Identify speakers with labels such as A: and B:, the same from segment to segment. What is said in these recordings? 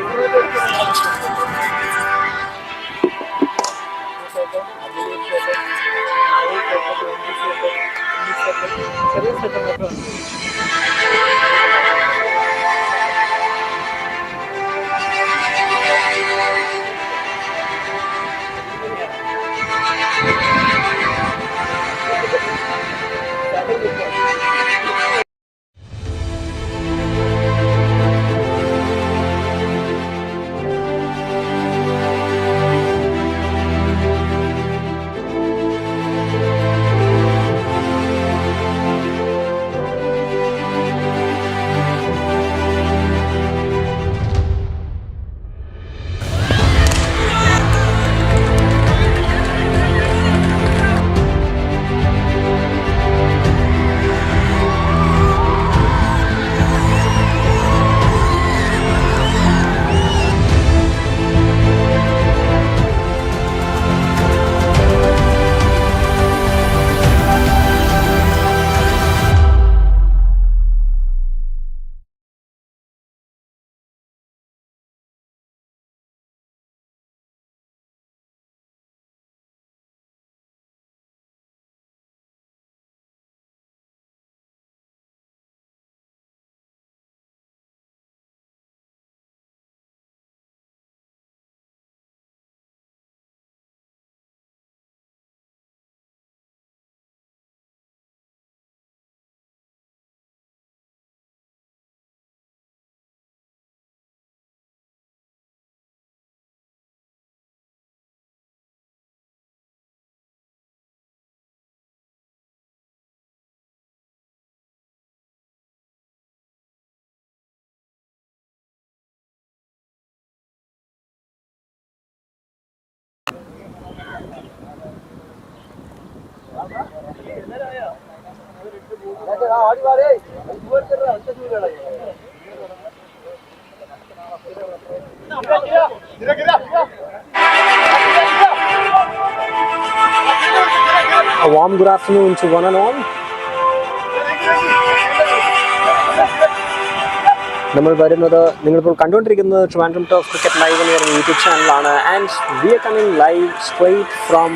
A: warm good afternoon to one and all. നമ്മൾ വരുന്നത് നിങ്ങളിപ്പോൾ കണ്ടുകൊണ്ടിരിക്കുന്നത് ട്രിവാൻഡ്രം ടർഫ് ക്രിക്കറ്റ് ലൈവ് എന്ന് പറയുന്ന യൂട്യൂബ് ചാനലാണ്. And we are coming live straight from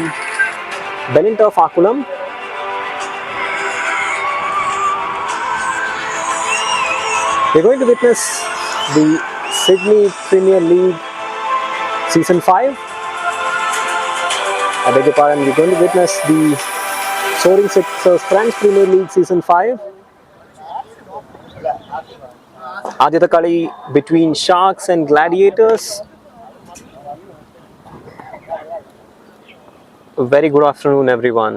A: Benin turf Akkulam. We're going to witness the Sydney Premier League Season 5. I beg your pardon, we're going to witness the SOARING SIXES French Premier League Season 5. Aditya Kali between Sharks and Gladiators. A very good afternoon, everyone.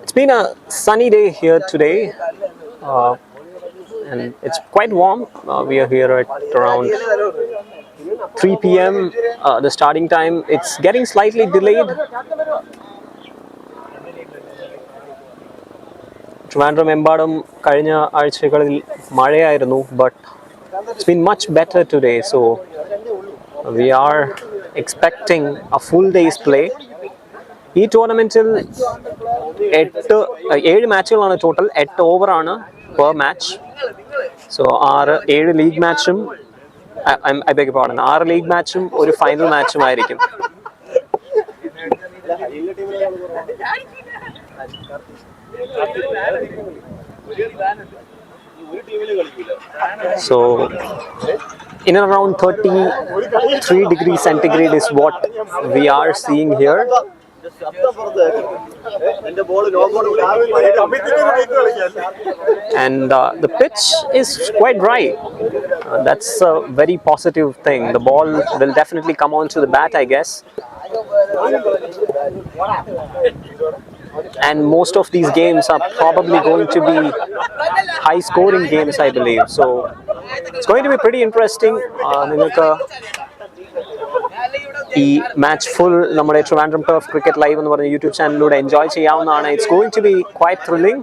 A: It's been a sunny day here today, and it's quite warm. We are here at around 3 p.m. The starting time. It's getting slightly delayed. Trivandrum Embadam കഴിഞ്ഞ ആഴ്ചകളിൽ മഴയായിരുന്നു, but it's been much better today, so we are expecting a full day's play. ഈ ടൂർണമെന്റിൽ 7 മാച്ചുകളാണ് total, 8 ഓവറാണ് per match. So 7 league മാച്ചും I beg pardon 6 league മാച്ചും ഒരു ഫൈനൽ മാച്ചും ആയിരിക്കും. So in and around 33 degrees centigrade is what we are seeing here. And the pitch is quite dry. That's a very positive thing. The ball will definitely come onto the bat, I guess. And most of these games are probably going to be high scoring games, I believe. So it's going to be pretty interesting. ഈ match full നമ്മുടെ Trivandrum turf cricket live എന്ന് പറഞ്ഞ YouTube ചാനലിലൂടെ enjoy ചെയ്യാവുന്നതാണ്. It's going to be quite thrilling.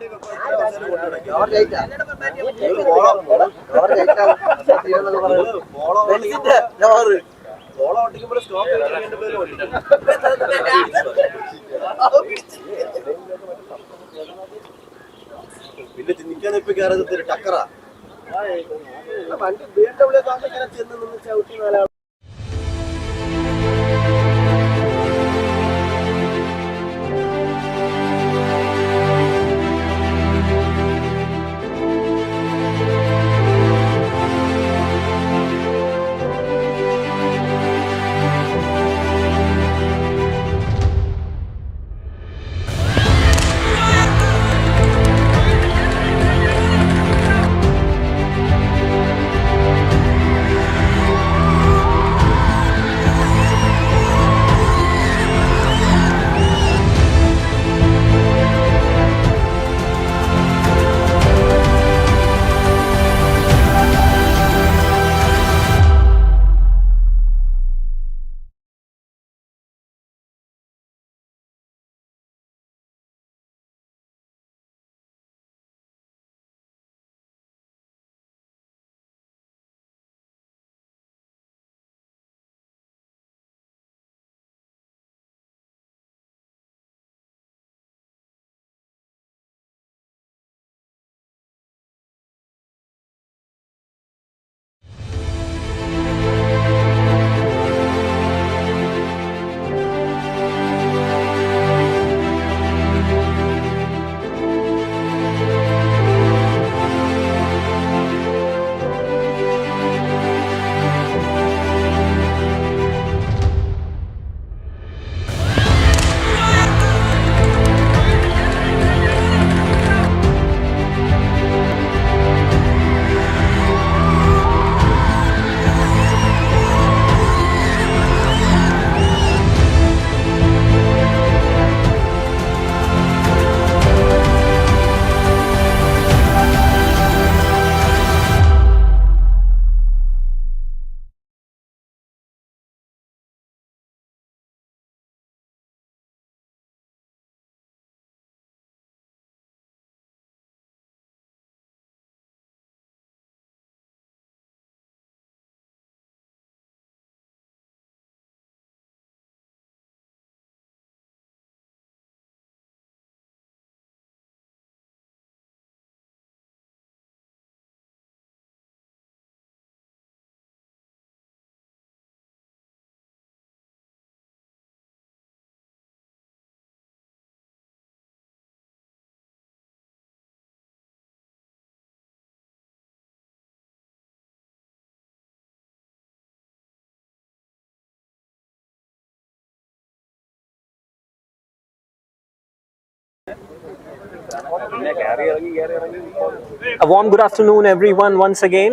A: A warm good afternoon, everyone, once again.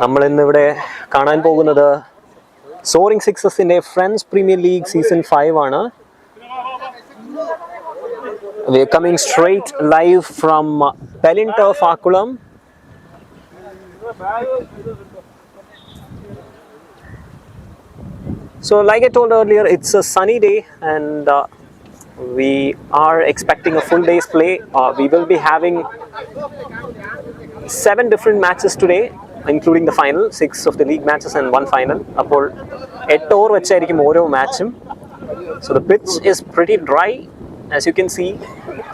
A: നമ്മൾ ഇന്ന് ഇവിടെ കാണാൻ പോകുന്നത് സോറിംഗ് സിക്സസിന്റെ ഫ്രണ്ട്സ് പ്രീമിയർ ലീഗ് സീസൺ 5 ആണ്. We are coming straight live from Pelinter Fakulam. So like I told earlier, it's a sunny day and we are expecting a full day's play. We will be having 7 different matches today, including the final, 6 of the league matches and 1 final. അപ്പോൾ 8 over വെച്ചായിരിക്കും ഓരോ മാച്ചും. So the pitch is pretty dry, as you can see.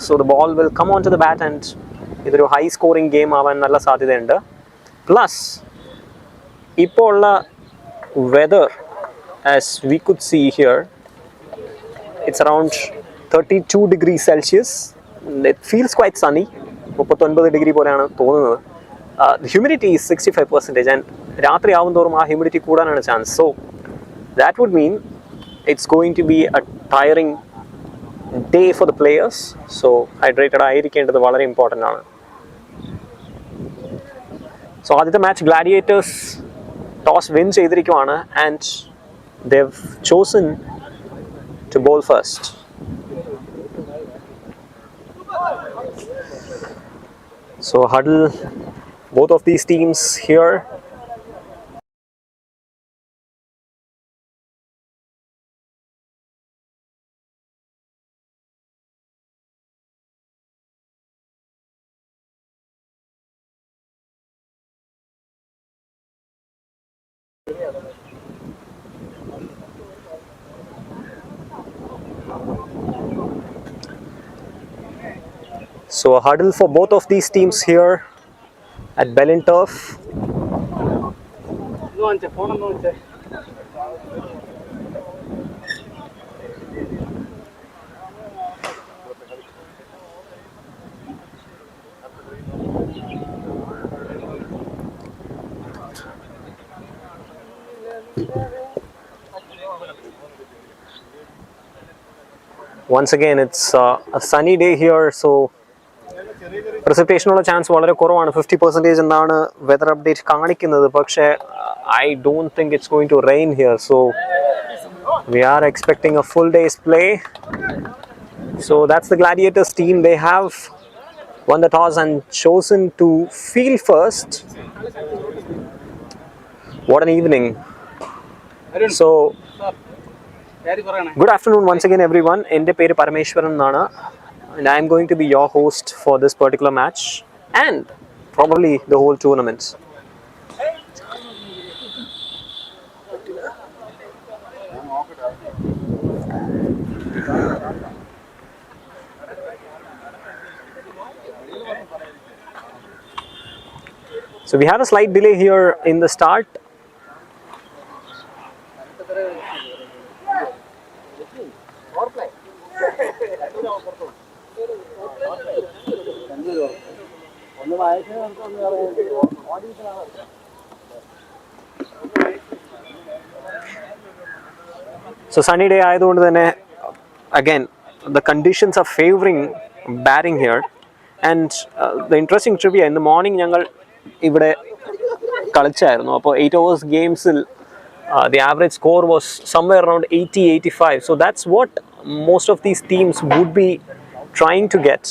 A: So the ball will come onto the bat and ഇതൊരു high scoring game ആവാൻ നല്ല സാധ്യതയുണ്ട്. Plus ഇപ്പോൾ ഉള്ള weather, as we could see here, it's around 32 degrees Celsius. It feels quite sunny. 39 degree പോലെയാണ് തോന്നുന്നത്. The humidity is 65% and രാത്രി ആവുന്തോറും ആ ഹ്യൂമിഡിറ്റി കൂടാനാണ് chance. So that would mean it's going to be a tiring day for the players. So hydrated ആയിരിക്കേണ്ടത് വളരെ important ആണ്. So ആദ്യത്തെ മാച്ച് Gladiators ടോസ് വിൻ ചെയ്തിരിക്കുവാണ് and they've chosen to bowl first. So huddle both of these teams here. So a hurdle for both of these teams here at Bellin Turf. Once again, it's a sunny day here, so precipitation chance വളരെ കുറവാണ് 50% എന്നാണ് weather update കാണിക്കുന്നത്. പക്ഷേ I don't think it's going to rain here, so we are expecting a full day's play. So that's the Gladiators team. They have won the toss and chosen to field first. What an evening. So good afternoon once again everyone. Ende peru Parameshwaran nana, and I am going to be your host for this particular match and probably the whole tournament. So we have a slight delay here in the start. So sunny day ayadondu thane again the conditions are favoring batting here, and the interesting trivia, in the morning ഞങ്ങൾ ഇവിടെ കളിച്ചായിരുന്നു. അപ്പോൾ 8 hours ഗെയിംസിൽ the average score was somewhere around 80-85, so that's what most of these teams would be trying to get.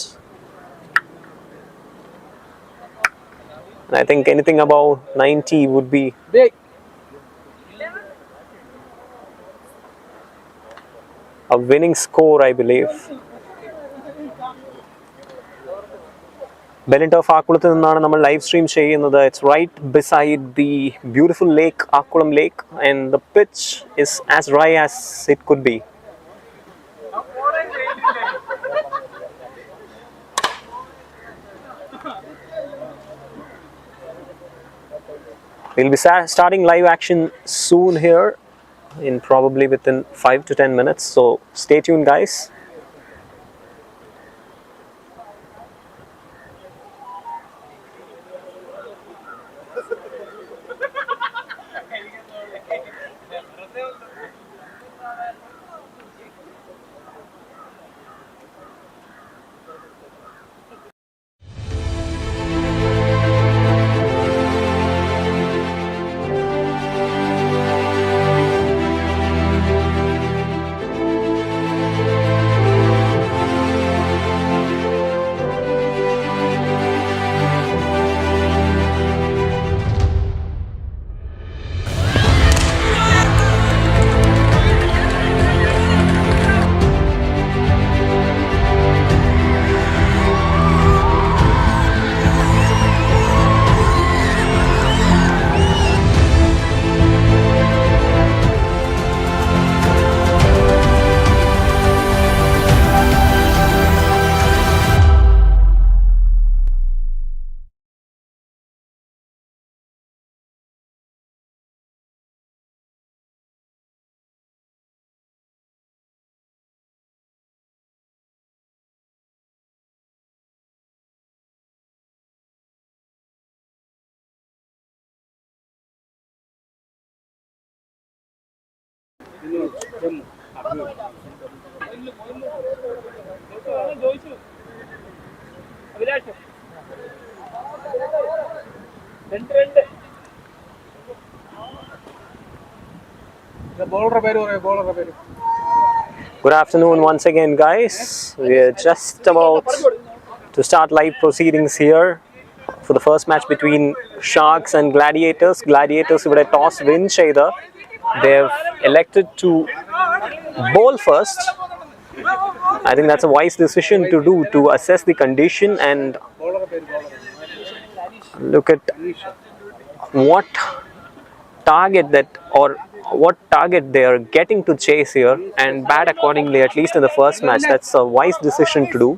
A: And I think anything above 90 would be big. A winning score, I believe. Bellin Turf Akulathil ninnaanu nammal live stream cheyyunnathu. It's right beside the beautiful lake, Akkulam Lake, and the pitch is as dry as it could be. We'll be starting live action soon here, in probably within 5 to 10 minutes, so stay tuned guys. Good afternoon once again guys. We are just about to start live proceedings here for the first match between Sharks and Gladiators. Gladiators ivide toss win cheyda. They have elected to bowl first. I think that's a wise decision to do, to assess the condition and look at what target that, or what target they are getting to chase here, and bat accordingly, at least in the first match. That's a wise decision to do.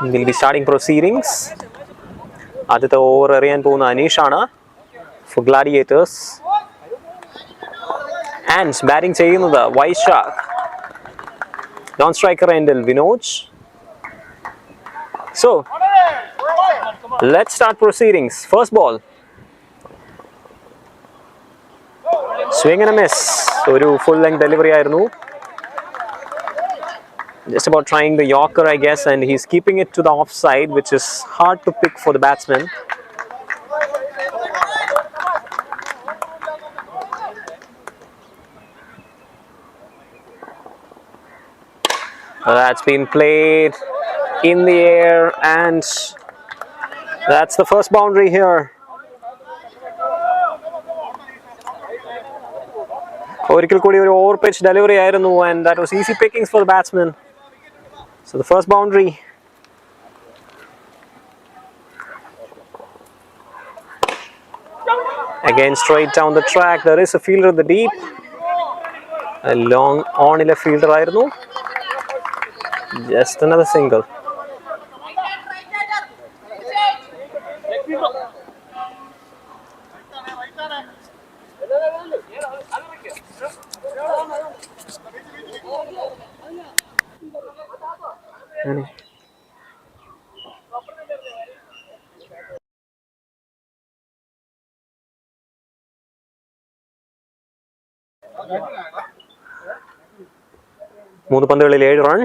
A: We'll be starting proceedings. ആദ്യത്തെ over എറിയാൻ പോകുന്ന അനീഷാണ് for Gladiators. And batting ചെയ്യുന്നത് Vaishakh. Non-striker endil Vinoj. So, let's start proceedings. First ball. Swing and a miss. ഒരു full length delivery ആയിരുന്നു. Just about trying the Yorker, I guess, and he's keeping it to the offside, which is hard to pick for the batsman. That's been played in the air, and that's the first boundary here. ഒരിക്കൽ കൂടി ഒരു over pitch delivery ആയിരുന്നു, and that was easy pickings for the batsman. So the first boundary. Again straight down the track. There is a fielder in the deep. A long on a fielder ആയിരുന്നു. Just another single. മൂന്ന് പന്തുകളിൽ 7 run.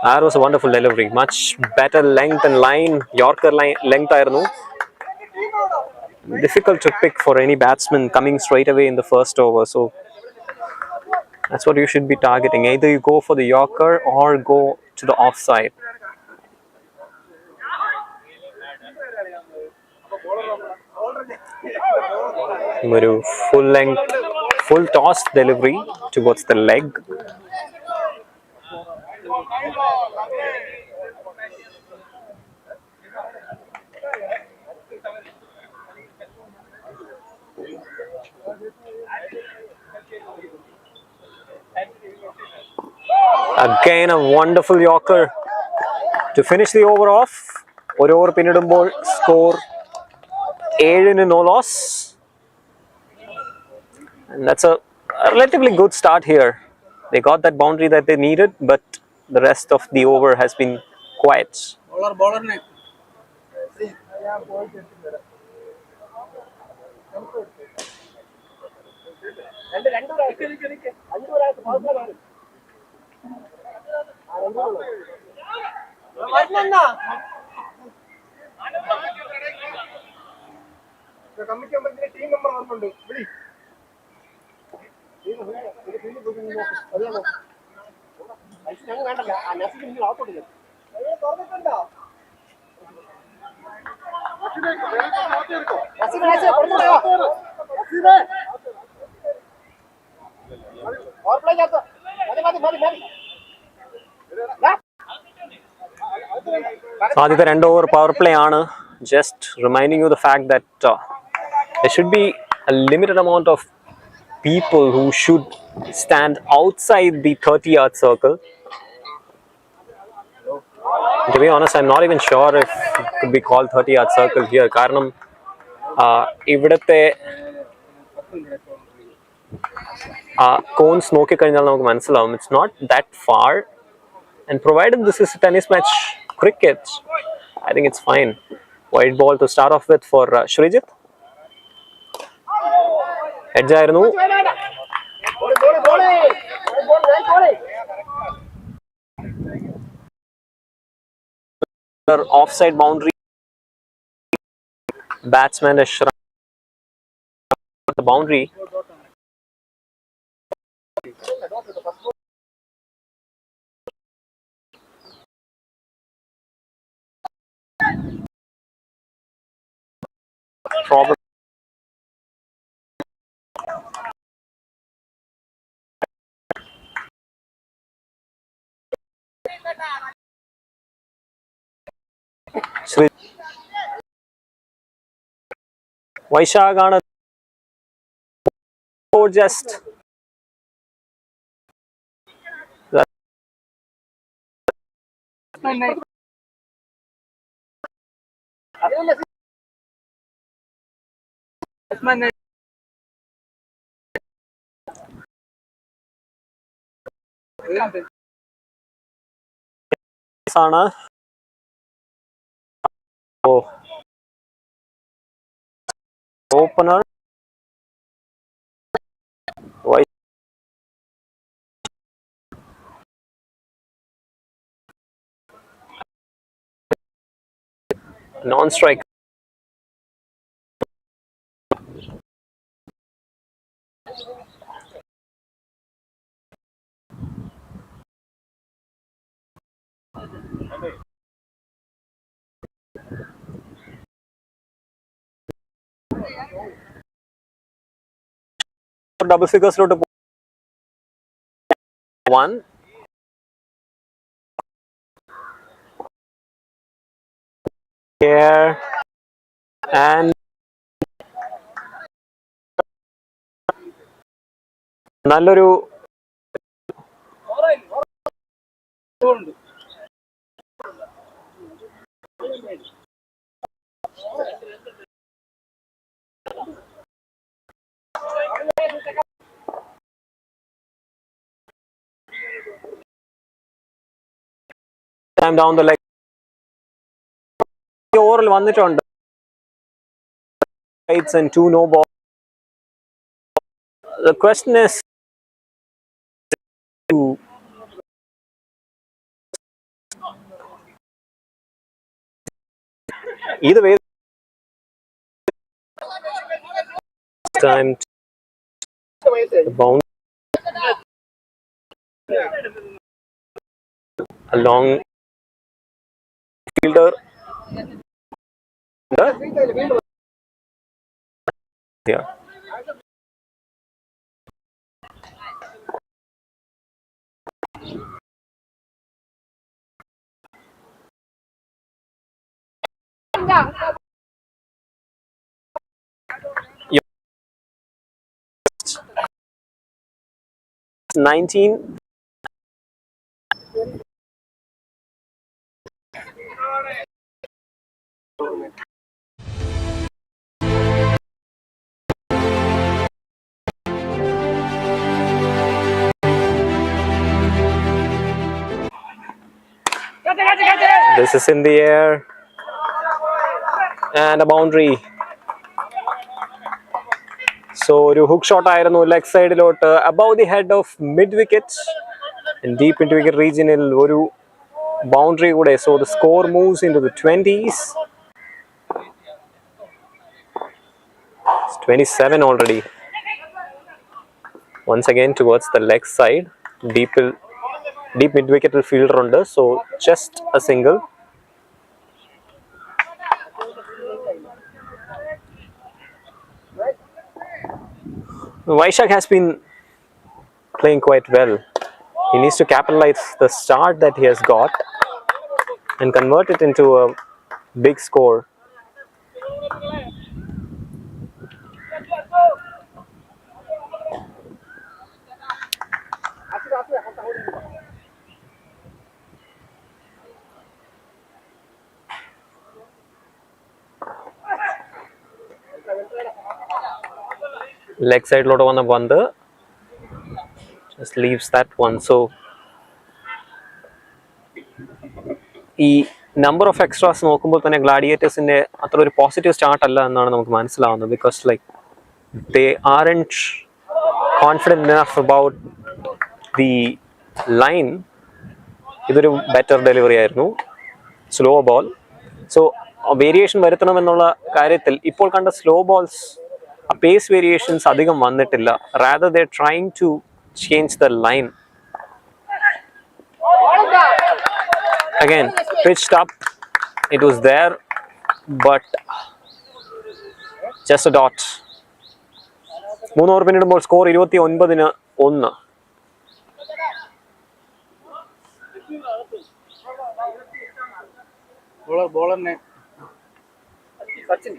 A: That was a wonderful delivery. Much better length and line. Yorker length ആയിരുന്നു. Difficult to pick for any batsman coming straight away in the first over. So that's what you should be targeting. Either you go for the Yorker or go to the offside. ഒരു full length, full toss delivery towards the leg. Again a wonderful Yorker to finish the over off. ഒരു over പിന്നിടുമ്പോൾ score 7 no loss. And that's a relatively good start here. They got that boundary that they needed, but the rest of the over has been quiet. ആദ്യത്തെ 2 over power play ആണ്. Just reminding you the fact that there should be a limited amount of people who should stand outside the 30-yard circle. To be honest, I'm not even sure if it could be called 30-yard circle here. കാരണം ഇവിടുത്തെ cons നോക്കിക്കഴിഞ്ഞാൽ നമുക്ക് മനസ്സിലാവും. It's not that far, and provided this is a tennis match cricket, I think it's fine. White ball to start off with for Shrijit. Edge ആയിരുന്നു. Offside boundary. Batsman has shrunk the boundary. Probably Vaishagana or just Sana. Oh, opener. Non-strike. Double figures to one. Here and നല്ലൊരു time down the leg. ഓവറിൽ വന്നിട്ടുണ്ട്. And 2 no ball. The question is either way time the bounce a long fielder here. Yeah. 19. This is in the air and a boundary. So a hook shot ആയിരുന്നു leg side lot above the head of mid wicket and deep into wicket region ഒരു boundary കൂടെ. So the score moves into the 20s. It's 27 already. Once again towards the leg side, deep mid wicket fielder under, so just a single. Vaishak has been playing quite well. He needs to capitalize the start that he has got and convert it into a big score. Leg side lot on the one, just leaves that one. So ഈ number of extras നോക്കുമ്പോൾ തന്നെ ഗ്ലാഡിയേറ്റേഴ്സിന്റെ അത്ര ഒരു positive start അല്ല എന്നാണ് നമുക്ക് മനസ്സിലാവുന്നത്. Because like they aren't confident enough about the line. ഇതൊരു ബെറ്റർ ഡെലിവറി ആയിരുന്നു, സ്ലോ ബോൾ. സോ വേരിയേഷൻ വരുത്തണമെന്നുള്ള കാര്യത്തിൽ ഇപ്പോൾ കണ്ട സ്ലോ ബോൾസ് പേസ് വേരിയേഷൻസ് അധികം വന്നിട്ടില്ല. Rather they trying to change the line. Again, pitched up, it was there, but just a dot. 3 over പിന്നിടുമ്പോൾ score 29-1.
B: Bowler name. Sachin.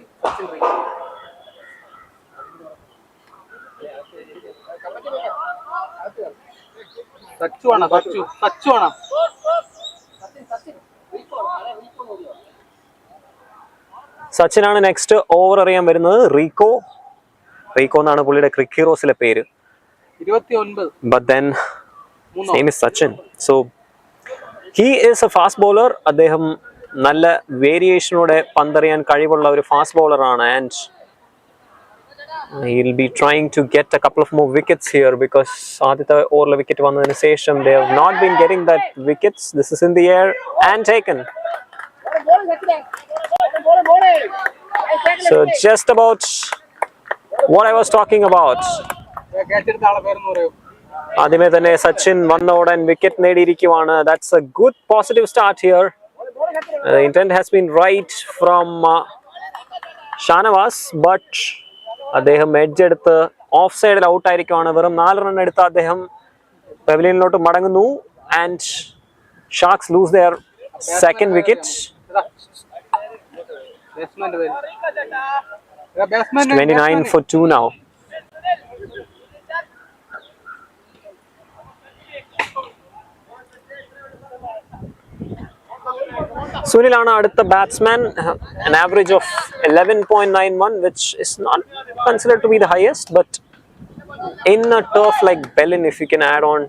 B: Sachu.
A: സച്ചിനാണ് next over അറിയാൻ വരുന്നത്. റീകോ എന്നാണ് പുള്ളിയുടെ ക്രിക്ക് ഹീറോസിലെ പേര്.
B: 29.
A: But then his name is Sachin. So he is a fast bowler. അദ്ദേഹം നല്ല വേരിയേഷനോടെ പന്തറിയാൻ കഴിവുള്ള ഒരു ഫാസ്റ്റ് ബോളർ ആണ്. And he'll be trying to get a couple of more wickets here because ആദ്യത്തെ ഓവറിലെ വിക്കറ്റ് വന്നതിന് ശേഷം they have not been getting that wickets. This is in the air and taken. So just about what I was talking about. ആദ്യമേ തന്നെ സച്ചിൻ വന്നോടൻ wicket നേടിയിരിക്കുവാണ്. That's a good positive start here. The intent has been right from Shanavas, but അദ്ദേഹം edge എടുത്ത് of സൈഡിൽ out ആയിരിക്കുവാണ്. വെറും 4 run എടുത്ത് അദ്ദേഹം പെവിലിയനിലോട്ട് മടങ്ങുന്നു. And Sharks lose their second wicket. 29 for 2 now. Sunilana അടുത്ത batsman, an average of 11.91, which is not considered to be the highest, but in a turf like Bellin, if you can add on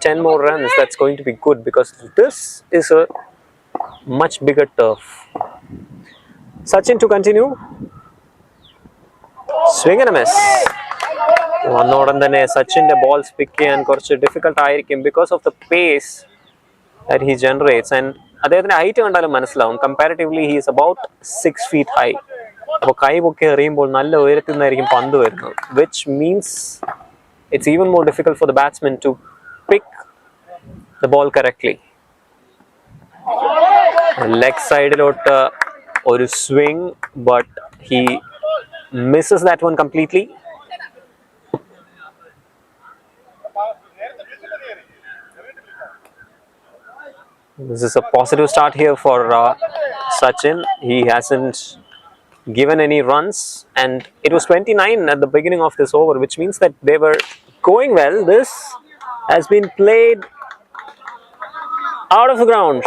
A: 10 more runs, that's going to be good because this is a much bigger turf. Sachin to continue. Swing and a miss. വന്നോടൻ തന്നെ സച്ചിന്റെ balls പിക്ക് ചെയ്യാൻ കുറച്ച് difficult ആയിരിക്കും because of the pace that he generates. And അദ്ദേഹത്തിന്റെ height കണ്ടാലും മനസ്സിലാവും. Comparatively he is about 6 feet high. അപ്പോൾ കൈ പൊക്കി എറിയുമ്പോൾ നല്ല ഉയരത്തിൽ നിന്നായിരിക്കും പന്ത് വരുന്നത്, which means it's even more difficult for the batsman to pick the ball correctly. Leg സൈഡിലോട്ട് ഒരു swing, but he misses that one completely. This is a positive start here for Sachin. He hasn't given any runs, and it was 29 at the beginning of this over, which means that they were going well. This has been played out of the ground.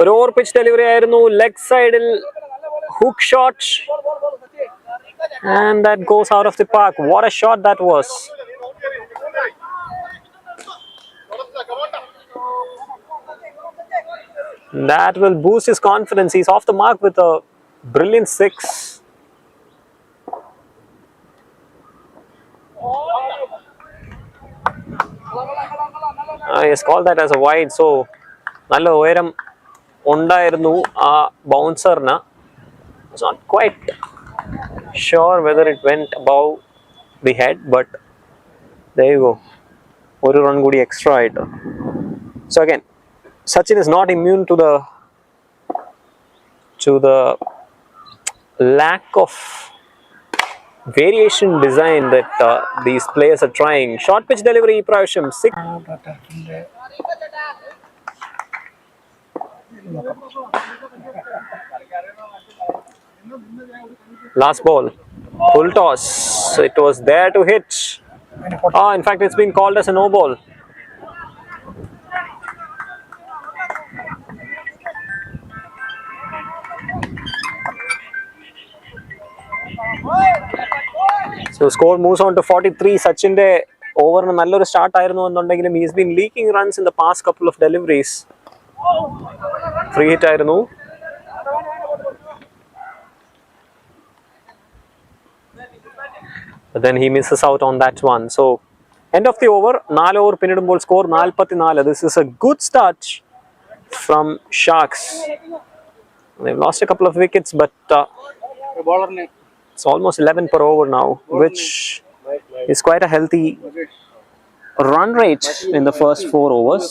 A: ഒരു over pitch delivery ആയിരുന്നു. Leg സൈഡിൽ hook shot, and that goes out of the park. What a shot that was. That will boost his confidence. He's off the mark with a brilliant 6. Yes, called that as a wide. So നല്ല ഉയരം ഉണ്ടായിരുന്നു ആ ബൗൺസറിന്. It's not quite sure whether it went above the head, but there you go. ഒരു run കൂടി extra ആയിട്ട്. So again, Sachin is not immune to the lack of variation design that these players are trying. Short pitch delivery പ്രാവശ്യം 6. Last ball, full toss. It was there to hit. In fact, it's been called as a no ball. So score moves on to 43. Sachinde over നല്ലൊരു start ആയിരുന്നു എന്നുണ്ടെങ്കിലും he has been leaking runs in the past couple of deliveries. Free hit ആയിരുന്നു. But then he misses out on that one. So end of the over. 4 over പിന്നിടുമ്പോൾ score 44. This is a good start from Sharks. They've lost a couple of wickets, but it's almost 11 per over now, which is quite a healthy run rate in the first 4 overs.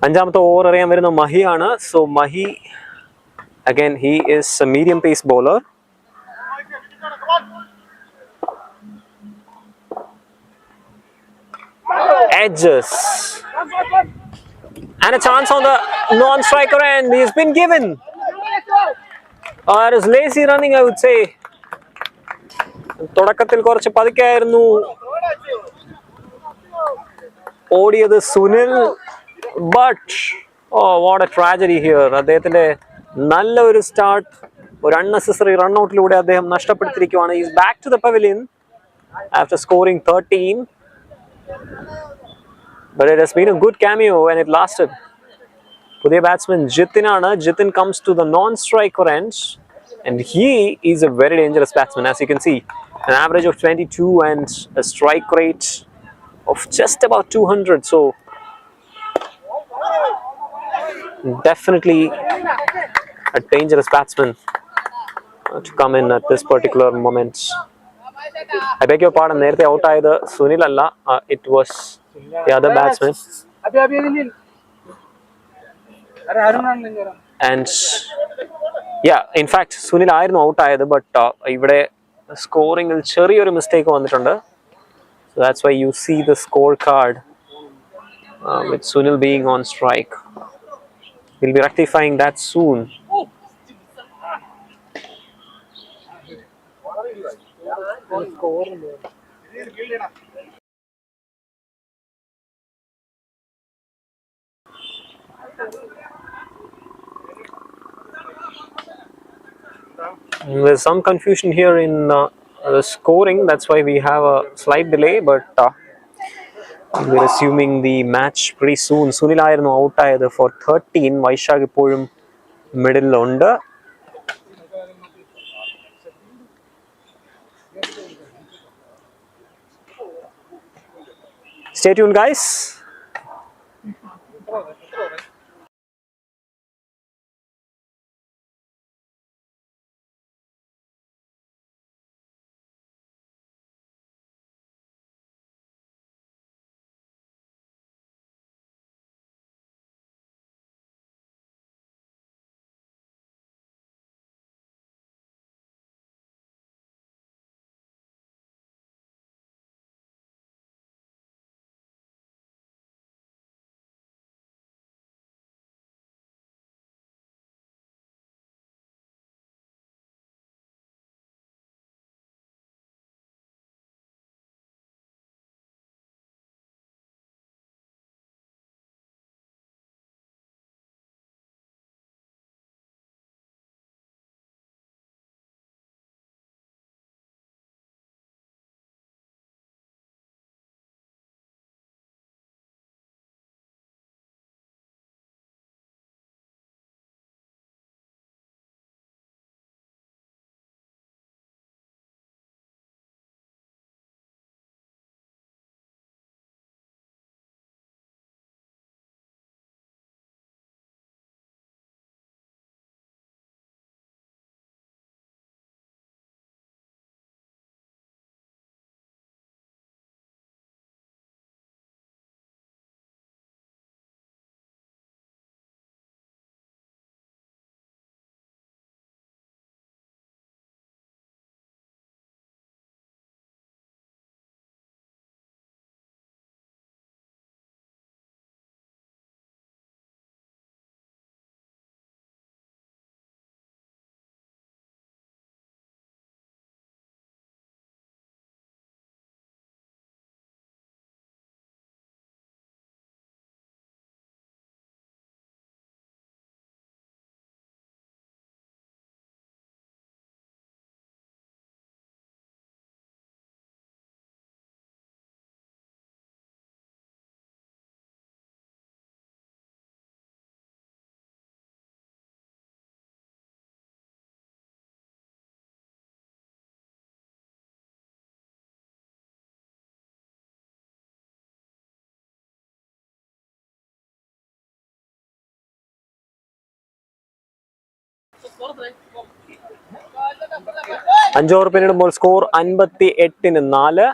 A: അഞ്ചാമത്തെ over അറിയാൻ വരുന്ന മഹിയാണ്. So Mahi again he is a medium pace bowler. Edges and a chance on the non-striker end. He's been given. It is lazy running, I would say. തുടക്കത്തിൽ കുറച്ച് പതുക്കെയായിരുന്നു ഓടിയത് Sunil. But what a tragedy here. അദ്ദേഹത്തിന്റെ നല്ല ഒരു start ഒരു unnecessary റൺഔട്ടിലൂടെ അദ്ദേഹം നഷ്ടപ്പെടുത്തിയിരിക്കുകയാണ്. Is back to the pavilion after scoring 13. But it has been a good cameo and it lasted. പുതിയ ബാറ്റ്സ്മാൻ ജിത്തിനാണ്. Jithin comes to the non-striker end and he is a very dangerous batsman, as you can see. An average of 22 and a strike rate of just about 200. So definitely a dangerous batsman to come in at this particular moment. I beg your pardon, നേരത്തെ out ആയത് സുനിൽ അല്ല, it was the other batsman. And yeah, in fact Sunil ആയിരുന്നു out ആയത്. But ഇവിടെ സ്കോറിംഗിൽ ചെറിയൊരു mistake വന്നിട്ടുണ്ട്. So that's why you see the scorecard with Sunil being on strike. We'll be rectifying that soon. There's some confusion here in the scoring. That's why we have a slight delay, but we're assuming the match pretty soon. Sunil ആയിരുന്നു out ആയത് for 13. Vaishakh ഇപ്പോഴും മിഡിലുണ്ട്. Stay tuned, guys. അഞ്ച് over പിന്നിടുമ്പോൾ score 58-4.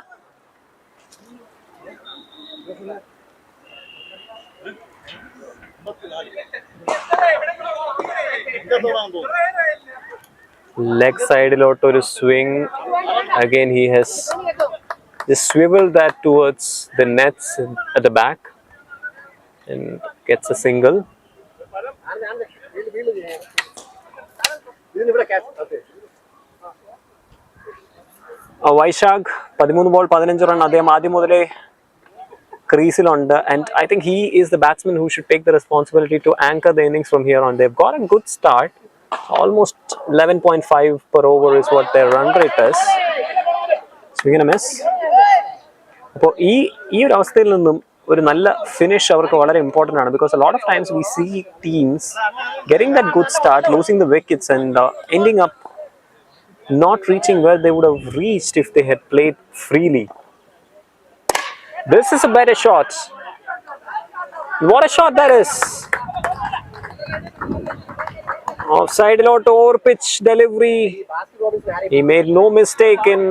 A: Leg side lot or swing. Again, he has just swiveled that towards the nets at the back and gets a single. Vaishak 13 ball 15 run അദ്ദേഹം ആദ്യം മുതലേ ക്രീസിലുണ്ട് and I think he is the batsman who should take the responsibility to anchor the innings from here on. They've got a good start. Almost 11.5 per over is what their run rate is. Swing and a miss. അപ്പോൾ ഈ ഒരു അവസ്ഥയിൽ നിന്നും ഒരു നല്ല finish അവർക്ക് വളരെ important ആണ് because a lot of times we see teams getting that good start, losing the wickets and ending up not reaching where they would have reached if they had played freely. This is a better shot. What a shot that is. Offside lot over pitch delivery. He made no mistake in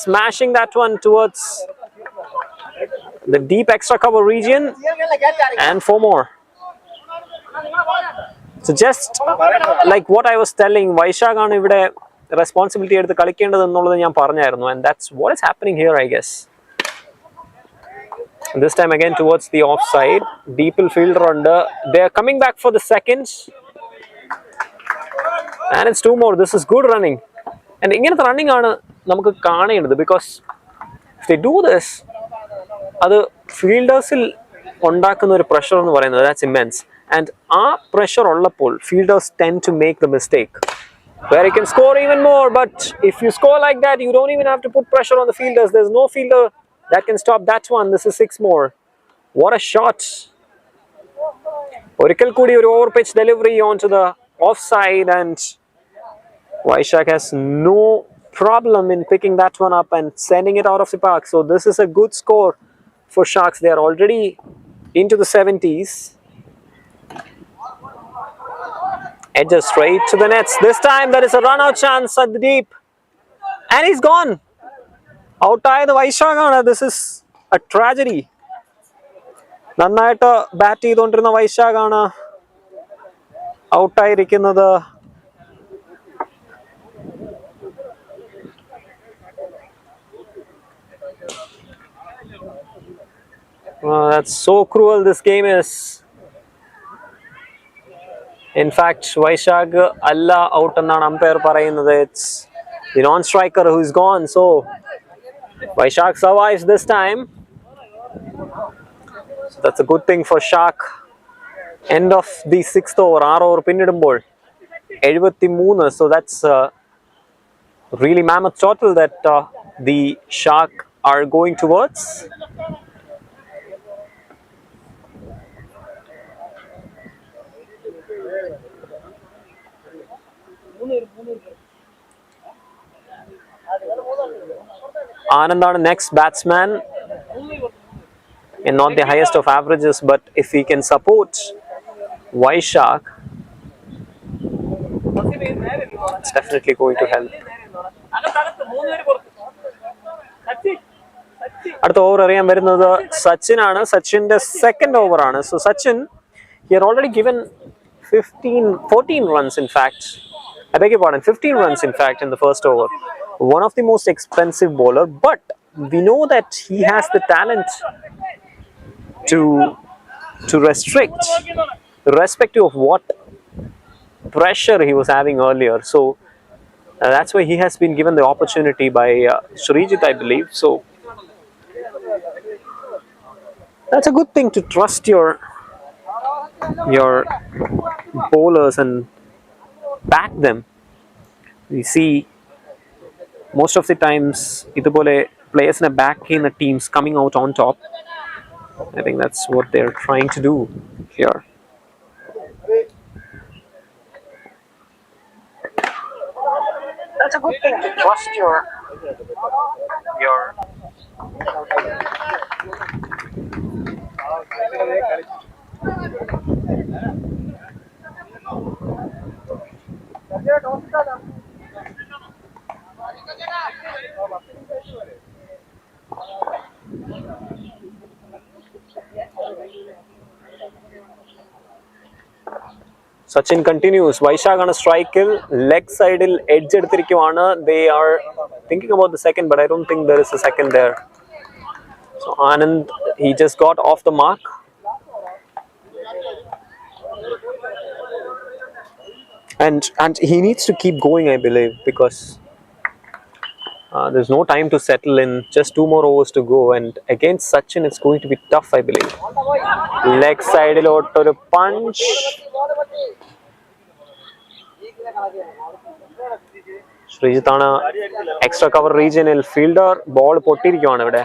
A: smashing that one towards the deep extra cover region and 4 more. So just like what I was telling, Vaishak aanu ivide responsibility eduthu kalikkendathu ennullathu njan paranjayirunnu and that's what is happening here, I guess. This time again towards the offside. Deepil fielder under. They are coming back for the second. And it's 2 more. This is good running. And ingenathe running aanu namukku kaaneyundu because if they do this, അത് ഫീൽഡേഴ്സിൽ ഉണ്ടാക്കുന്ന ഒരു pressure എന്ന് പറയുന്നത് that's immense. And ആ pressure ഉള്ളപ്പോൾ fielders tend to make the mistake where you can score even more, but if you score like that you don't even have to put pressure on the fielders. There's no fielder that can stop that one. This is 6 more. What a shot. ഒരിക്കൽ കൂടി ഒരു over pitch delivery onto the offside and Vaishak has no problem in picking that one up and sending it out of the park. So this is a good score for Sharks. They are already into the 70s. Edges straight to the nets. This time there is a run out chance at the deep. And he's gone. Out the Vaishak. This is a tragedy. നന്നായിട്ട് bat ചെയ്തുകൊണ്ടിരുന്ന വൈശാഖാണ് ഔട്ടായിരിക്കുന്നത്. That's so cruel this game is. In fact, Vaishak alla out എന്നാണ് umpire പറയുന്നത്. It's the non-striker who is gone. So Vaishak survives this time. So that's a good thing for Shark. End of the 6th over. 6 over പിന്നിടുമ്പോൾ 73. So that's really mammoth total that the Shark are going towards. Anandana next batsman, and not the highest of averages, but if he can support Vaishak, it's definitely going to help. അടുത്ത over അറിയാൻ വരുന്നത് സച്ചിൻ ആണ്. സച്ചിന്റെ second over ആണ്. So Sachin he had already given 14 runs in fact. I beg your pardon, 15 runs in fact in the first over. One of the most expensive bowler, but we know that he has the talent to restrict, irrespective of what pressure he was having earlier. So that's why he has been given the opportunity by Srijit, I believe. So that's a good thing to trust your bowlers and back them. We see most of the times idupole players in a back in the teams coming out on top. I think that's what they're trying to do here. That's a good thing to trust your Sachin continues. Vaishak on a strike kill. Leg side edge edutirikkuvana. They are thinking about the second, but I don't think there is a second there. So Anand, he just got off the mark. And he needs to keep going, I believe, because there's no time to settle in. Just 2 more overs to go, and against Sachin, it's going to be tough, I believe. Leg side to punch. Srijitana extra cover regional fielder ball പൊട്ടിയിരിക്കുകയാണ് ഇവിടെ.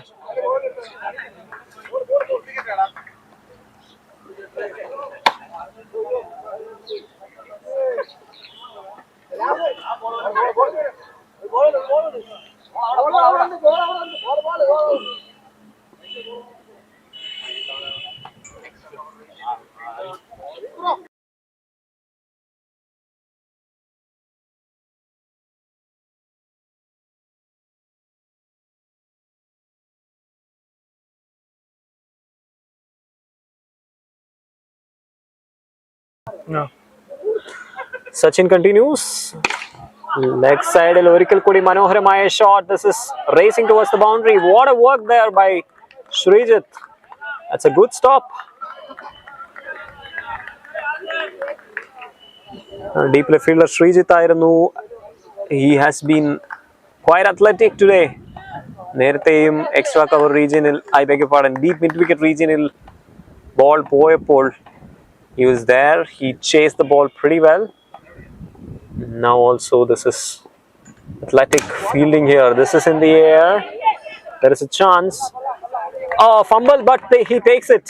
B: No.
A: Sachin continues. Leg side ഒരിക്കൽ കൂടി മനോഹരമായ shot. This is racing towards the boundary. What a work there by Srijit. That's a good stop. Deep left fielder Srijit ആയിരുന്നു. He has been quite athletic today. നേരത്തെയും extra cover regional, I beg your pardon, deep mid wicket regional ball പോയപ്പോൾ he was there. He chased the ball pretty well. Now also this is athletic fielding here. This is in the air. There is a chance. Oh, fumble, but he takes it.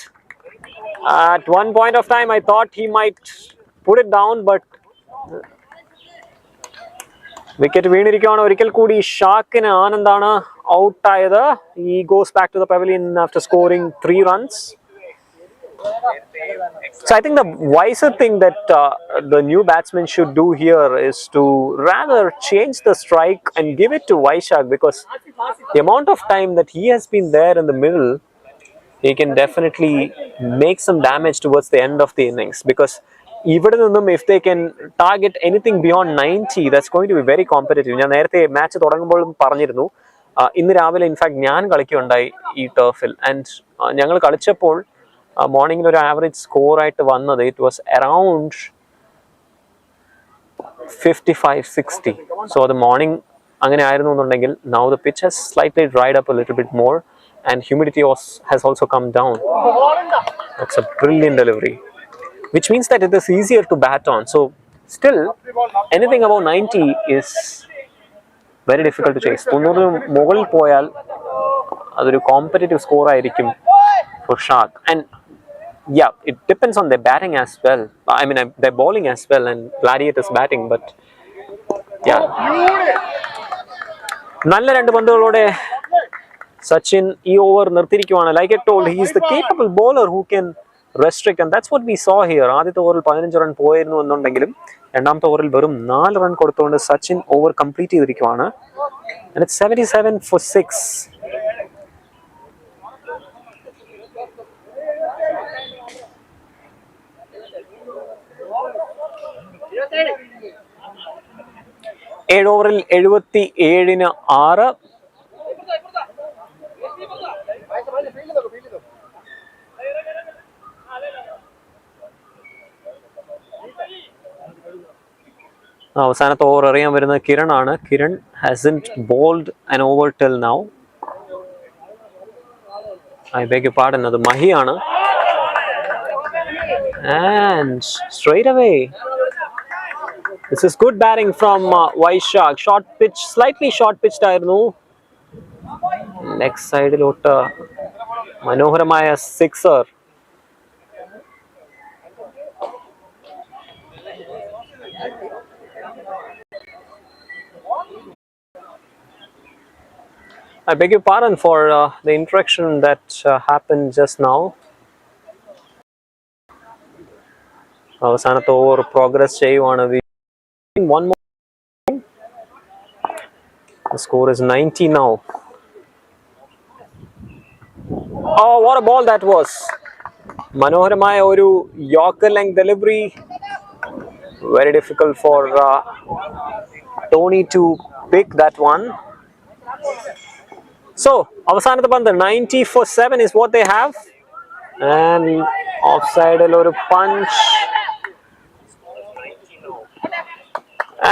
A: At one point of time, I thought he might put it down, but wicket വീണിരിക്കുകയാണ്. ഒരിക്കൽ കൂടി ഷാക്കിന് ആനന്ദാണ് out ആയത്. He goes back to the pavilion after scoring 3 runs. So I think the wiser thing that the new batsman should do here is to rather change the strike and give it to Vaishak, because the amount of time that he has been there in the middle, he can definitely make some damage towards the end of the innings. Because ഇവിടെ നിന്നും if they can target anything beyond 90, that's going to be very competitive. ഞാൻ നേരത്തെ match തുടങ്ങുമ്പോഴും പറഞ്ഞിരുന്നു, ഇന്ന് രാവിലെ in fact ഞാൻ കളിക്കുകയുണ്ടായി ഈ ടർഫിൽ. And ഞങ്ങൾ കളിച്ചപ്പോൾ മോർണിംഗിൽ ഒരു ആവറേജ് സ്കോർ ആയിട്ട് വന്നത് ഇറ്റ് വാസ് അറൌണ്ട് 55-60. സോ അത് മോർണിംഗ് അങ്ങനെ ആയിരുന്നു എന്നുണ്ടെങ്കിൽ now the pitch has slightly dried up a little bit more and humidity has also come down. That's a brilliant delivery, which means that it is easier to bat on. So still anything above 90 is very difficult to chase. 90 മുകളിൽ പോയാൽ അതൊരു competitive score ആയിരിക്കും for Shark. And yeah, it depends on their batting as well. I mean, their bowling as well, and Gladiators batting. But yeah, നല്ല രണ്ട് പന്തുകളോടെ Sachin ഈ over നിർത്തിയിരിക്കുകയാണ്. Like I told, he is the capable bowler who can restrict, and that's what we saw here. ആദ്യത്തെ ഓവറിൽ 15 run പോയിരുന്നു എന്നുണ്ടെങ്കിലും രണ്ടാമത്തെ ഓവറിൽ വെറും 4 റൺ കൊടുത്തുകൊണ്ട് Sachin ഓവർ കംപ്ലീറ്റ് ചെയ്തിരിക്കുകയാണ്. And it's 77 for 6. ഏഴ് ഓവറിൽ 77-ന് 6. അവസാനത്തെ ഓവർ എറിയാൻ വരുന്നത് കിരൺ ആണ്. Kiran hasn't bowled an over till now. I beg your pardon, അത് മഹിയാണ്. And straight away, this is good batting from Vaishak. Short pitch, slightly short pitched ആയിരുന്നു. Next സൈഡിലോട്ട് മനോഹരമായ sixer. I beg your pardon for the interaction that happened just now. അവസാനത്തെ over progress ചെയ്യുവാണ്. One more. The score is 90 now. Oh, what a ball that was. മനോഹരമായ ഒരു yorker length delivery. Very difficult for Tony to pick that one. So, അവസാനത്തെ പന്ത് 90 for 7 is what they have. And offside a punch.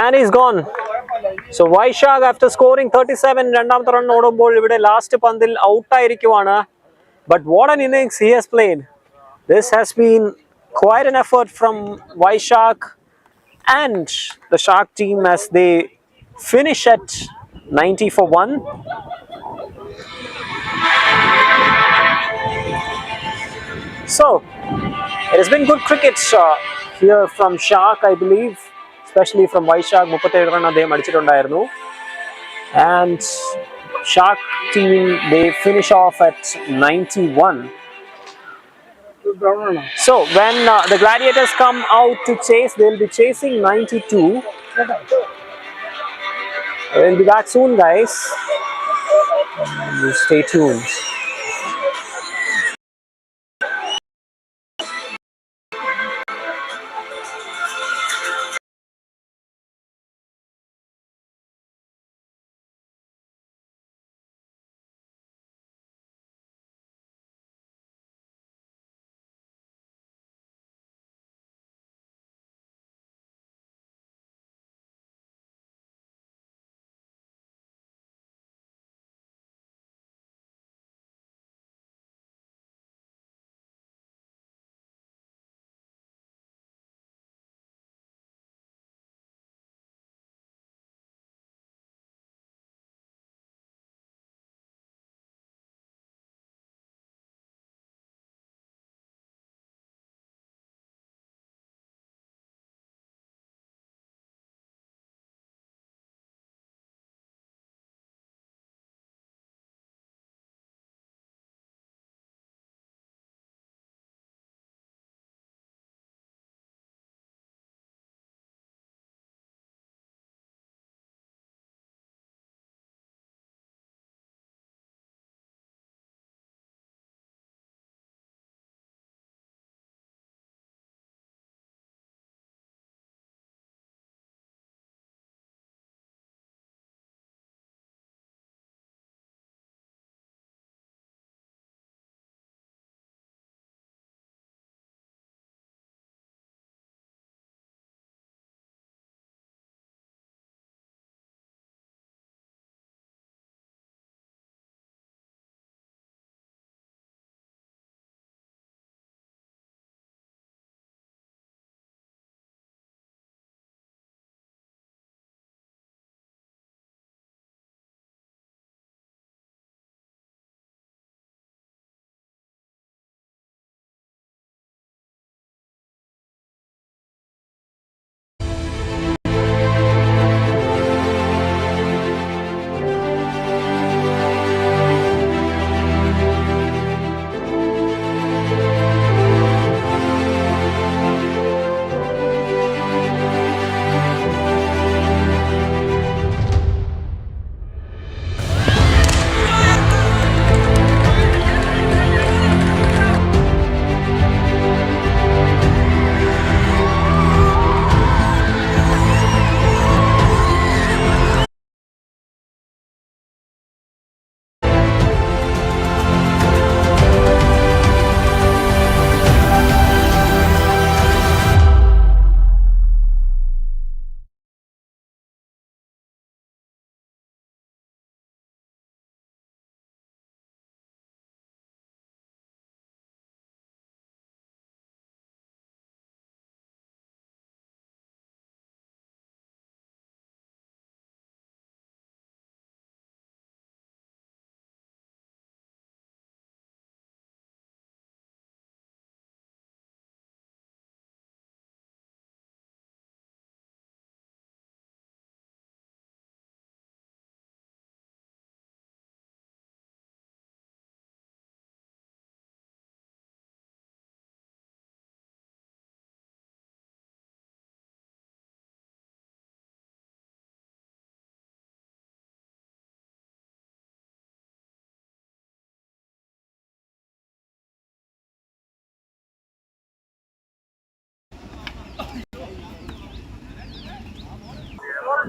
A: And he's gone. So Vaishak after scoring 37 രണ്ടാമത്തെ run ഓടുമ്പോൾ ഇവിടെ last പന്തിൽ ഔട്ടായിരിക്കുവാണ്. But what an innings he has played. This has been quite an effort from Vaishak and the Shark team as they finish at 90 for 1. So it has been good cricket here from Shark, I believe, especially from Vaishak. 37 run അദ്ദേഹം അടിച്ചിട്ടുണ്ടായിരുന്നു. And Shark team, they finish off at 91. So when the Gladiators come out to chase, they'll be chasing 92. We'll be back soon, guys. Stay tuned.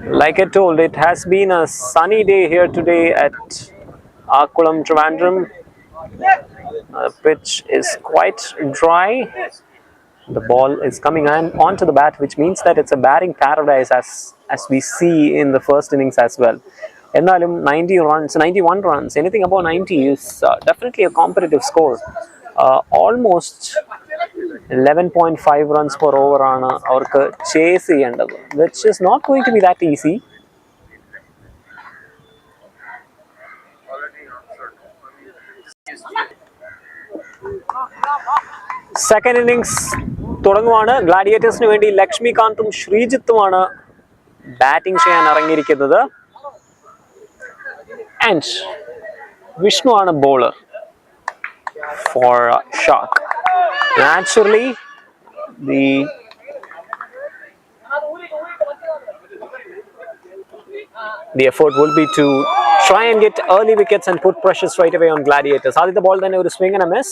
A: Like I told, it has been a sunny day here today at Arkulam, Trivandrum. The pitch is quite dry. The ball is coming onto the bat, which means that it's a batting paradise as we see in the first innings as well. Enalum 90 runs, 91 runs, anything above 90 is definitely a competitive score. Almost 11.5 runs per over ആണ് അവർക്ക് chase ചെയ്യേണ്ടത്, which is not going to be that easy. Second innings തുടങ്ങുവാണ്. ഗ്ലാഡിയേറ്റേഴ്സിന് വേണ്ടി ലക്ഷ്മികാന്തും ശ്രീജിത്തുമാണ് batting ചെയ്യാൻ ഇറങ്ങിയിരിക്കുന്നത്. And Vishnu ആണ് bowler for Shark. Naturally, the effort will be to try and get early wickets and put pressure straight away on Gladiators. ആദ്യത്തെ ball തന്നെ ഒരു swing and a miss.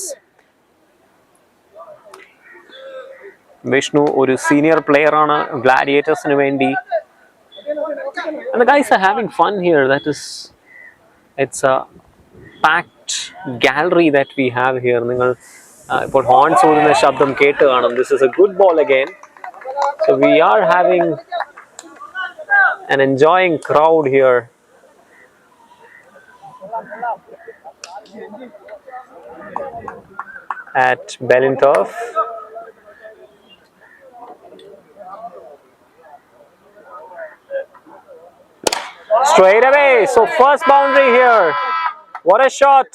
A: Vishnu ഒരു senior player ആണ് Gladiatorsന് വേണ്ടി. And the guys are having fun here. It's a packed gallery that we have here. നിങ്ങൾ ഇപ്പോൾ horns ഊതുന്ന ശബ്ദം കേട്ട് കാണും. This is a good ball again. So we are having an enjoying crowd here. At Bellinturf. Straight away. So first boundary here. What a shot.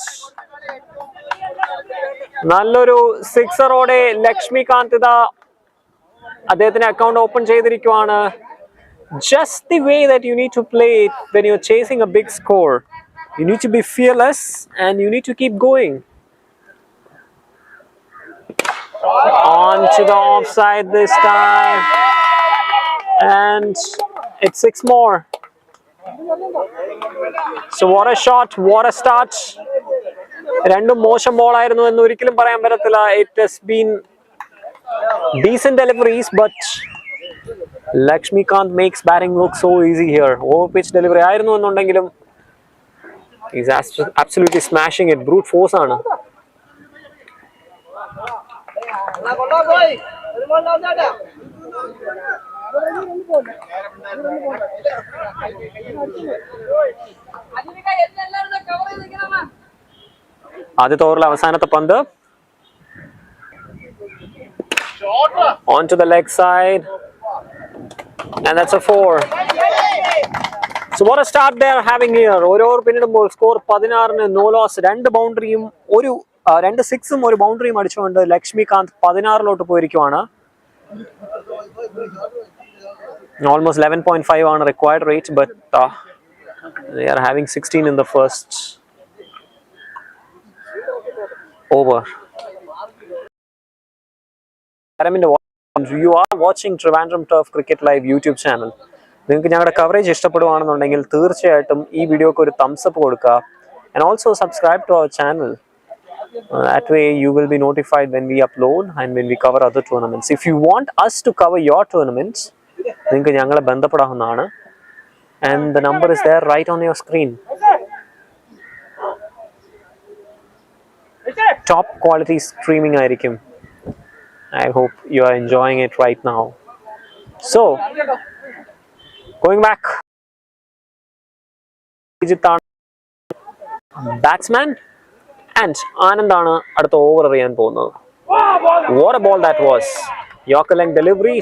A: നല്ലൊരു സിക്സറോടെ ലക്ഷ്മികാന്ത് ഇതാ അദ്ദേഹത്തിന്റെ account open ചെയ്തിരിക്കുകയാണ്. Just the way that you need to play it when you're chasing a big score. You need to be fearless and you need to keep going. On to the offside this time. And it's 6 more. So what a shot, what a start. രണ്ടും മോശം ball ആയിരുന്നു എന്ന് ഒരിക്കലും പറയാൻ പറ്റത്തില്ല. It has been decent deliveries, but Lakshmikant makes batting look so easy here. Over pitch delivery ആയിരുന്നു എന്നുണ്ടെങ്കിലും he's absolutely smashing it. Brute force ആണ്. ആദ്യത്തെ ഓവറിലെ അവസാനത്തെ പന്ത് onto the leg side, and that's a 4. So what a start they are having here. ഒരു over പിന്നിടുമ്പോൾ score 16ന് no loss. 2 ബൗണ്ടറിയും 2 സിക്സും 1 ബൗണ്ടറിയും അടിച്ചുകൊണ്ട് ലക്ഷ്മികാന്ത് 16ലോട്ട് പോയിരിക്കുവാണ്. Almost 11.5 ആണ് required rate, but they are having 16 in the first over. You are watching Trivandrum Turf Cricket Live YouTube channel. നിങ്ങൾക്ക് ഞങ്ങളുടെ coverage ഇഷ്ടപ്പെടുവാണെന്നുണ്ടെങ്കിൽ തീർച്ചയായിട്ടും ഈ വീഡിയോക്ക് ഒരു thumbs up കൊടുക്കുക. And also subscribe to our channel. That way you will be notified when we upload and when we cover other tournaments. If you want us to cover your tournaments, നിങ്ങൾക്ക് ഞങ്ങളെ ബന്ധപ്പെടാവുന്നതാണ്. And the number is there right on your screen. Top quality streaming ആയിരിക്കും. I hope you are enjoying it right now. So, going back, batsman and Anand ആണ് അടുത്ത over എറിയാൻ പോകുന്നത്. What a ball that was. Yorker length delivery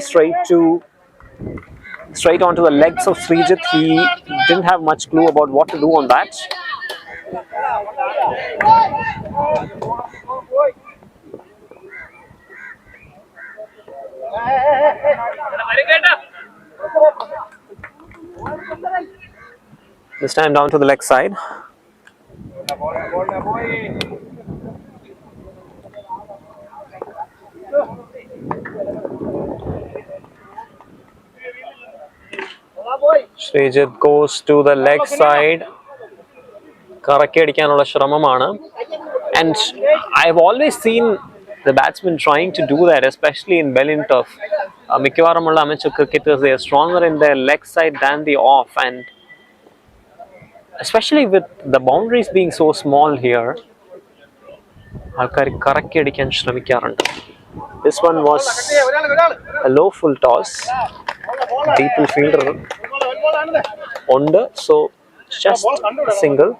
A: straight onto the legs of Srijit. He didn't have much clue about what to do on that. This time down to the leg side. Srijit goes to the leg side. കറക്കി അടിക്കാനുള്ള ശ്രമമാണ്. And I've always seen the batsman trying to do that, especially in Berlin turf. മിക്കവാറുമുള്ള amateur cricketers, they are stronger in their leg side than the off, and especially with the boundaries being so small here, ആൾക്കാർ കറക്കി അടിക്കാൻ ശ്രമിക്കാറുണ്ട്. This one was a low full toss. Deep fielder under, so just a single.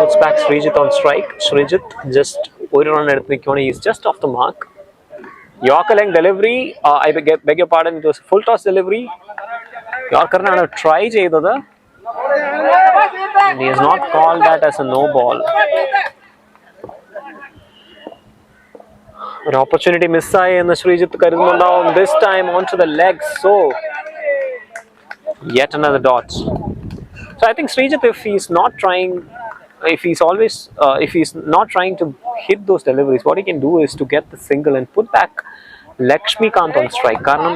A: Puts back Srijit on strike. Srijit just one run at the corner. He's just off the mark. Yorker length delivery. I beg your pardon. It was full toss delivery. Yorker na try cheyidada. He has not called that as a no ball. An opportunity miss and the Srijit karunundavum this time onto the leg. So yet another dot. So I think Srijit, if he's not trying to hit those deliveries, what he can do is to get the single and put back Lakshmikant on strike. Karanam,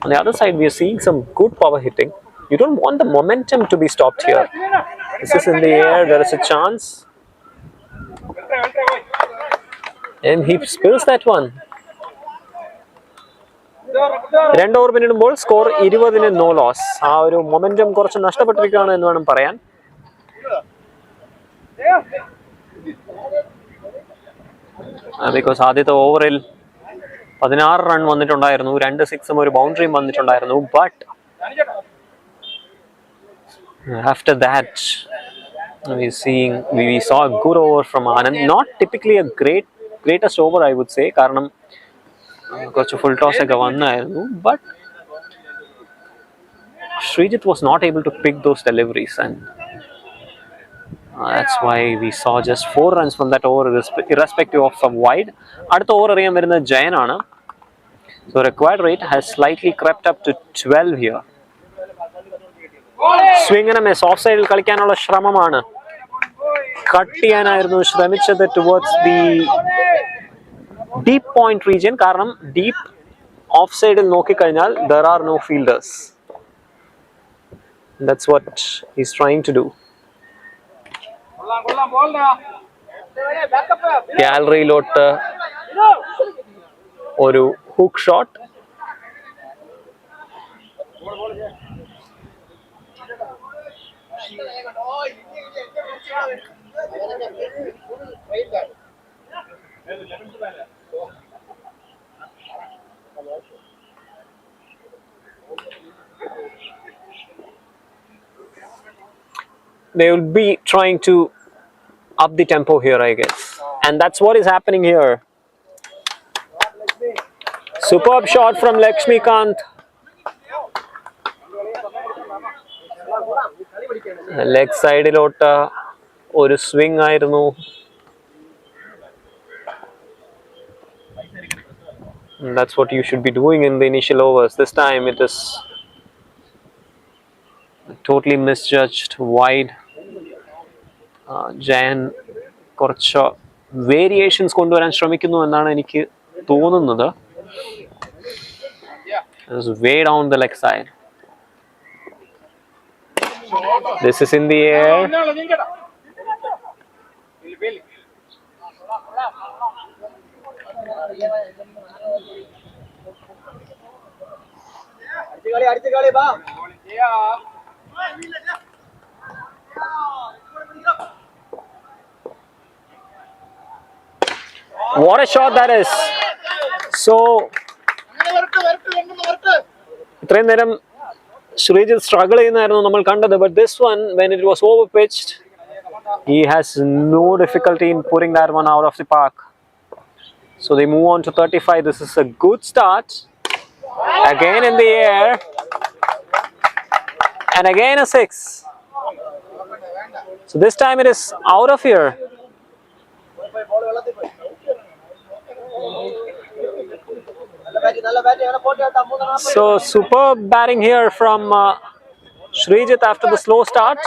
A: on the other side, we are seeing some good power hitting. You don't want the momentum to be stopped here. This is in the air. There is a chance, and he spills that one. 2 over പിന്നിടുമ്പോൾ score 20-ന് no loss. ആ ഒരു momentum കുറച്ച് നഷ്ടപ്പെട്ടിരിക്കുകയാണ് എന്ന് വേണം പറയാൻ. Because ആദ്യത്തെ ഓവറിൽ 16 റൺ വന്നിട്ടുണ്ടായിരുന്നു, 2 സിക്സും ഒരു ബൗണ്ടറിയും വന്നിട്ടുണ്ടായിരുന്നു. But after that we saw a good over from Anand. Not typically a greatest over, I would say, കാരണം കുറച്ച് ഫുൾ ടോസ് ഒക്കെ വന്നായിരുന്നു. But Srijit was not able to pick those deliveries, and that's why we saw just 4 runs from that over, irrespective of some wide. അടുത്ത over അറിയാൻ വരുന്നത് ജയനാണ്. So required rate has slightly crept up to 12 here. സ്വിംഗിനെ miss, off സൈഡിൽ കളിക്കാനുള്ള ശ്രമമാണ്. Cut ചെയ്യാനായിരുന്നു ശ്രമിച്ചത് towards the deep point region, കാരണം deep off side നോക്കിക്കഴിഞ്ഞാൽ there are no fielders. That's what he's trying to do. ഗാലറിയിലോട്ട് ഒരു hook shot. They will be trying to up the tempo here, I guess, and that's what is happening here. Superb shot from Lakshmikant. Leg side ilota oru swing aayirunnu. That's what you should be doing in the initial overs. This time it is totally misjudged wide. Jayan കുറച്ച് variations കൊണ്ടുവരാൻ ശ്രമിക്കുന്നു എന്നാണ് എനിക്ക് തോന്നുന്നത്. Way down the leg side. This is in the air. What a shot that is. So ഇത്രയും നേരം Srijit struggle ചെയ്യുന്നതായിരുന്നു നമ്മൾ കണ്ടത്, but this one, when it was over pitched, he has no difficulty in putting that one out of the park. So they move on to 35. This is a good start. Again in the air, and again a 6. So this time it is out of here. So superb batting here from Srijit after the slow start.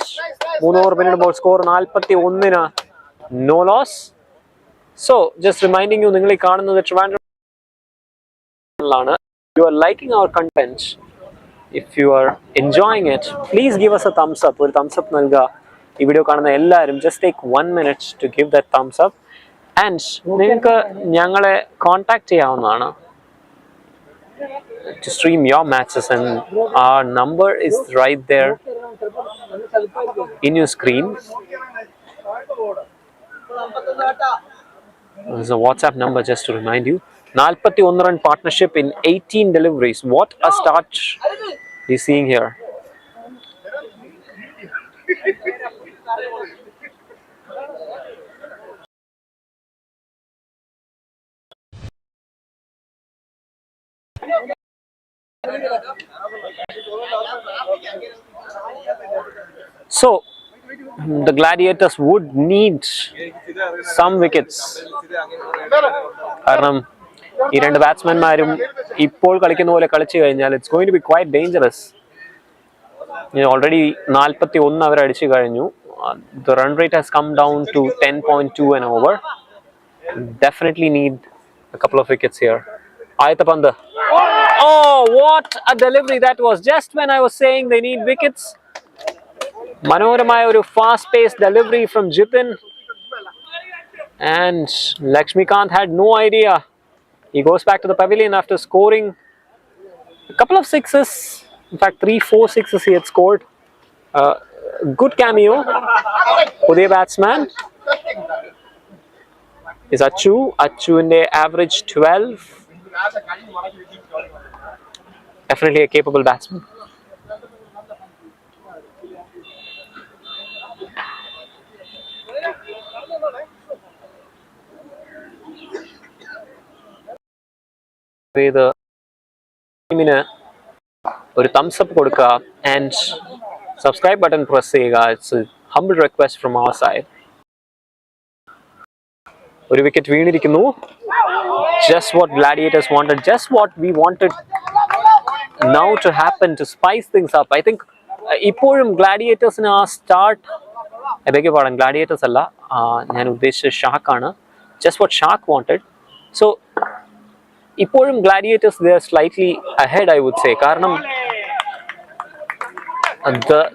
A: 3 over പിന്നിടുമ്പോൾ score 41-ന് no loss. So just reminding you, നിങ്ങൾ ഈ കാണുന്നത് ട്രിവാൻഡ്രം ആണ്. You are liking our content. If you are enjoying it, please give us a thumbs up. ഒരു thumbs up നൽകുക. ഈ video കാണുന്ന എല്ലാവരും just take 1 minute to give that thumbs up. And നിങ്ങൾക്ക് ഞങ്ങളെ കോൺടാക്ട് ചെയ്യാവുന്നതാണ് to stream your matches, and our number is right there in your screen. There's a WhatsApp number just to remind you. 41 run partnership in 18 deliveries. What a start we're seeing here. So the Gladiators would need some wickets. കാരണം ഈ രണ്ട് ബാറ്റ്സ്മാൻമാരും ഇപ്പോൾ കളിക്കുന്ന പോലെ കളിച്ചു കഴിഞ്ഞാൽ it's going to be quite dangerous. Already 41 അവർ അടിച്ചു കഴിഞ്ഞു. The run rate has come down to 10.2 and over. Definitely need a couple of wickets here. ആദ്യത്തെ പന്ത്. Oh, what a delivery that was! Just when I was saying they need wickets, മനോഹരമായ ഒരു fast paced delivery from Jitin, and Lakshmikant had no idea. He goes back to the pavilion after scoring a couple of sixes. In fact, 3-4 sixes he had scored. Good cameo. Pudhiya batsman is Achu. Achu in the average 12. Definitely a capable batsman. The ടീമിന് ഒരു thumbs up കൊടുക്കുക and subscribe button press ചെയ്യുക. It's a humble request from our side. ഒരു wicket വീണിരിക്കുന്നു. Just what Gladiators wanted, just what we wanted now to happen to spice things up. I think ഇപ്പോഴും Gladiatorsന് ആ start പാടാൻ Gladiators അല്ല, ഞാൻ ഉദ്ദേശിച്ച ഷാക്കാണ്. Just what Shark wanted. So ഇപ്പോഴും Gladiators they are slightly ahead, I would say. കാരണം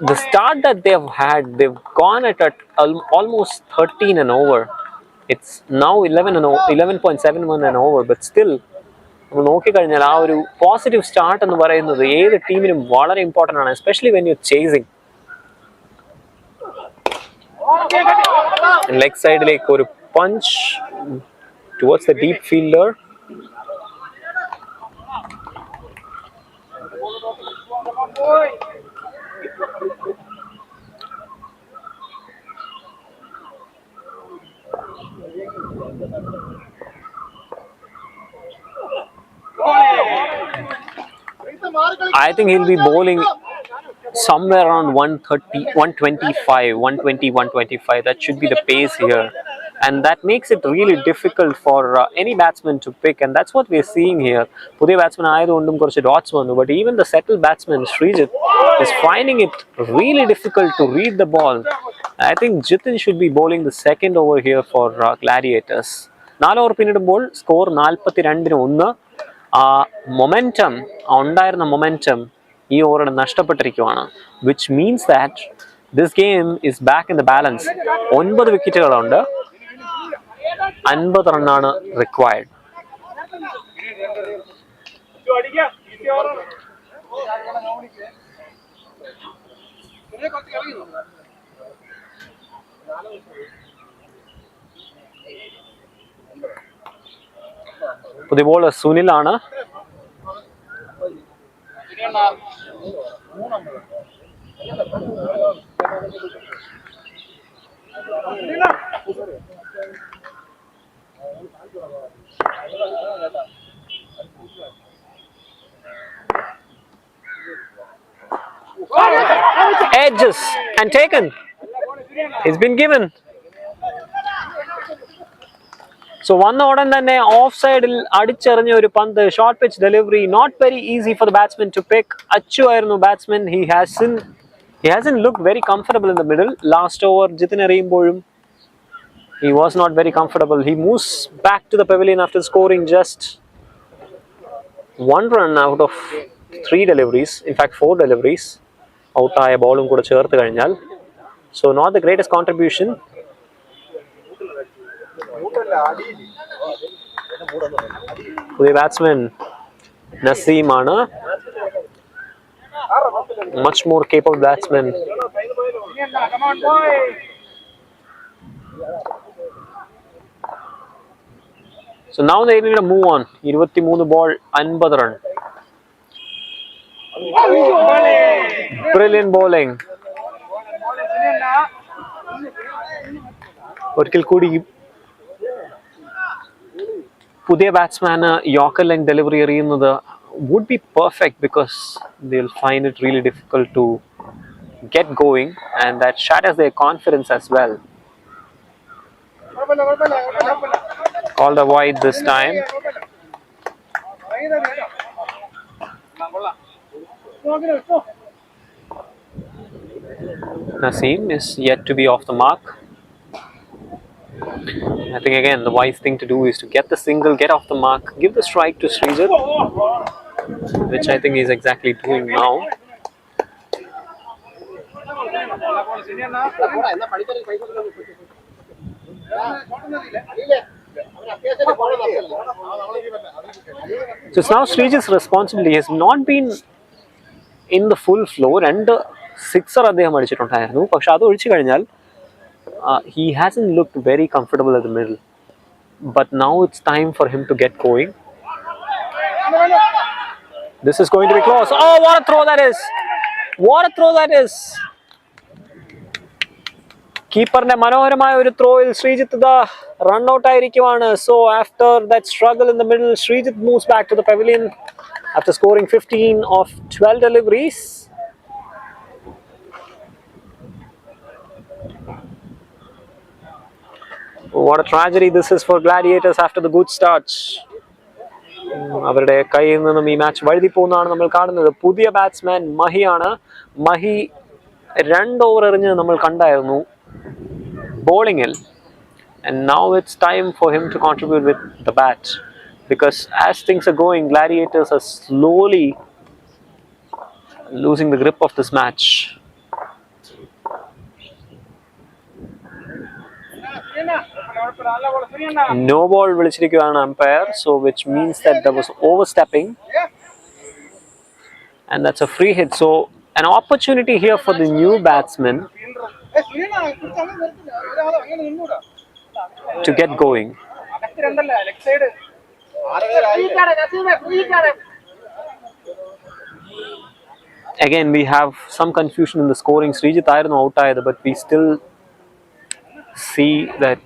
A: the start that they've had, they've gone at almost 13 and over. It's now 11.71 and over, but still നമ്മൾ നോക്കിക്കഴിഞ്ഞാൽ ആ ഒരു positive start എന്ന് പറയുന്നത് ഏത് ടീമിനും വളരെ ഇമ്പോർട്ടൻ്റ് ആണ്, especially when you chasing. Leg സൈഡിലേക്ക് ഒരു punch towards the deep fielder. I think he'll be bowling somewhere around 130, 125, 120, 125. That should be the pace here. And that makes it really difficult for any batsman to pick. And that's what we're seeing here. Pudhiya batsman ayadondum korchu dots vannu. But even the settled batsman, Srijit, is finding it really difficult to read the ball. I think Jitin should be bowling the second over here for Gladiators. 4 over പിന്നിടുമ്പോൾ score 42-1. ആ momentum, ഉണ്ടായിരുന്ന momentum ഈ ഓവറിന് നഷ്ടപ്പെട്ടിരിക്കുകയാണ്. Which means that this game is back in the balance. 9 വിക്കറ്റുകളുണ്ട്, 50 റണ്ണാണ് required. പുതിയ bowler സുനിലാണ്. Edges and taken. It's been given. So വന്ന ഉടൻ തന്നെ ഓഫ് സൈഡിൽ അടിച്ചെറിഞ്ഞ ഒരു പന്ത്, short pitch delivery. Not very easy for the batsman to pick. Achu ആയിരുന്നു batsman. He hasn't looked very comfortable in the middle. Last over Jithin എറിയുമ്പോഴും he was not very comfortable. He moves back to the pavilion after scoring just 1 run out of 3 deliveries. In fact 4 deliveries. ഔട്ടായ ബോളും കൂടെ ചേർത്ത് കഴിഞ്ഞാൽ. So not the greatest contribution. പുതിയ batsman നസീമാണ്. Much more capable batsman.
B: Come on, boy.
A: So now they need to move on. 23 ball, 50 run. Brilliant bowling. ഒരിക്കൽ കൂടി പുതിയ ബാറ്റ്സ്മാന് yorker leg delivery എറിയുന്നത് would be perfect because they'll find it really difficult to get going, and that shatters their confidence as well. Called a wide this time. Naseem is yet to be off the mark. I think again the wise thing to do is to get the single, get off the mark, give the strike to Srijit, which I think he's exactly doing now. So it's now Srijit's responsibility. He has not been in the full flow. And sixer അദ്ദേഹം അടിച്ചിട്ടുണ്ടായിരുന്നു. പക്ഷെ അത് ഒഴിച്ചു കഴിഞ്ഞാൽ he hasn't looked very comfortable at the middle. But now it's time for him to get going. This is going to be close. Oh, what a throw that is! What a throw that is! കീപ്പറിന്റെ മനോഹരമായ ഒരു ത്രോയിൽ Sreejith run out ആയിരിക്കുവാണ്. So after that struggle in the middle, Srijit moves back to the pavilion after scoring 15 of 12 deliveries. What a tragedy this is for Gladiators after the good start. അവരുടെ കയ്യിൽ നിന്നും ഈ match വഴുതി പോകുന്നതാണ് നമ്മൾ കാണുന്നത്. പുതിയ ബാറ്റ്സ്മാൻ മഹിയാണ്. മഹി 2 ഓവർ എറിഞ്ഞ് നമ്മൾ കണ്ടായിരുന്നു ബോളിംഗിൽ. And now it's time for him to contribute with the bat, because as things are going, Gladiators are slowly losing the grip of this match. No ball വിളിച്ചിരിക്കുകയാണ് umpire, so which means that there was overstepping, and that's a free hit. So an opportunity here for the new batsman to get going. Again, we have some confusion in the scoring. Srijit ayirunnu out ayadu, but we still see that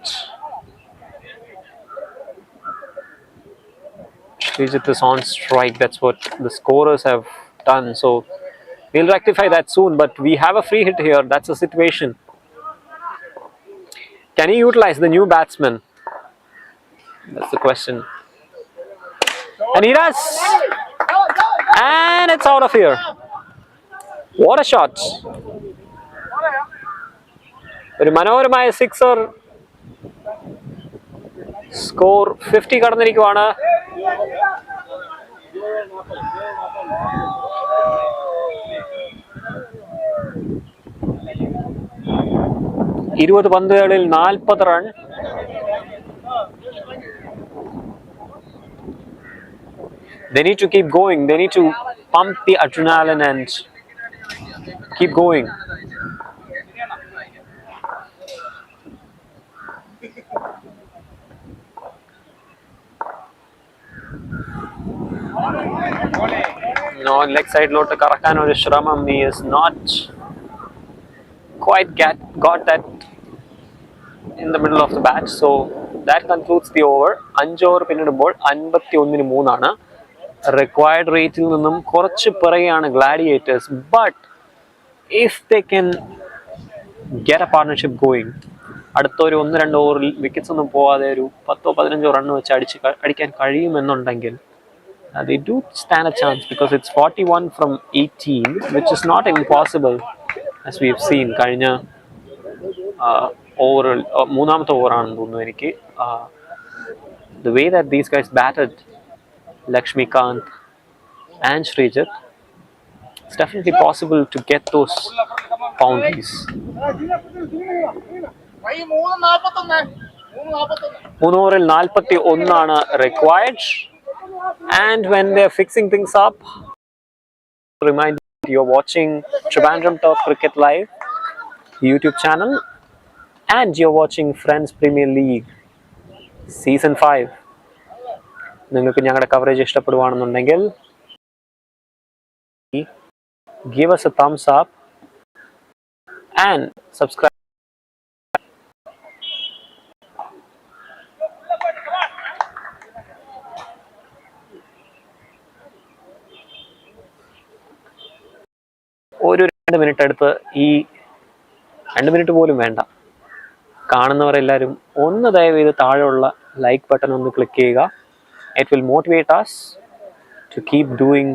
A: Srijit is on strike. That's what the scorers have done. So we'll rectify that soon. But we have a free hit here. That's the situation. Can he utilize the new batsman? That's the question. And he does. And it's out of here. What a shot. ഒരു മനോഹരമായ sixer. Score 50 കടന്നിരിക്കുവാണ്. ഇരുപത് പന്തുകളിൽ 40 run. They need to keep going. They need to pump the adrenaline and keep going. No, leg side lote കറക്കാൻ ഒരു ശ്രമം. He is not quite got that in the middle of the bat. So that concludes the over. 5 over പിന്നിടുമ്പോൾ 51-3 ആണ്. Required റേറ്റിൽ നിന്നും കുറച്ച് പിറകെയാണ് Gladiators. But if they can get a partnership going, അടുത്ത ഒരു 1-2 ഓവറിൽ വിക്കറ്റ്സ് ഒന്നും പോവാതെ ഒരു 10-15 റൺ വെച്ച് അടിക്കാൻ കഴിയുമെന്നുണ്ടെങ്കിൽ they do stand a chance, because it's 41 from 18, which is not impossible, as we have seen. കഴിഞ്ഞ ഓവറിൽ മൂന്നാമത്തെ ഓവറാണെന്ന് തോന്നുന്നു എനിക്ക്. The way that these guys batted, Lakshmikant and Srijit, it's definitely possible to get those boundaries. 3 ഓവറിൽ 41 required. And when they're fixing things up, remind you you're watching Trivandrum Top Cricket Live YouTube channel and you're watching Friends Premier League Season 5. നിങ്ങൾക്ക് ഞങ്ങളുടെ coverage ഇഷ്ടപ്പെടുവാണെന്നുണ്ടെങ്കിൽ give us a thumbs up and subscribe. ഒരു 2 minute എടുത്ത് ഈ 2 minute പോലും വേണ്ട, കാണുന്നവരെല്ലാവരും ഒന്ന് ദയവ് ചെയ്ത് താഴെയുള്ള ലൈക്ക് ബട്ടൺ ഒന്ന് ക്ലിക്ക് ചെയ്യുക. It will motivate us to keep doing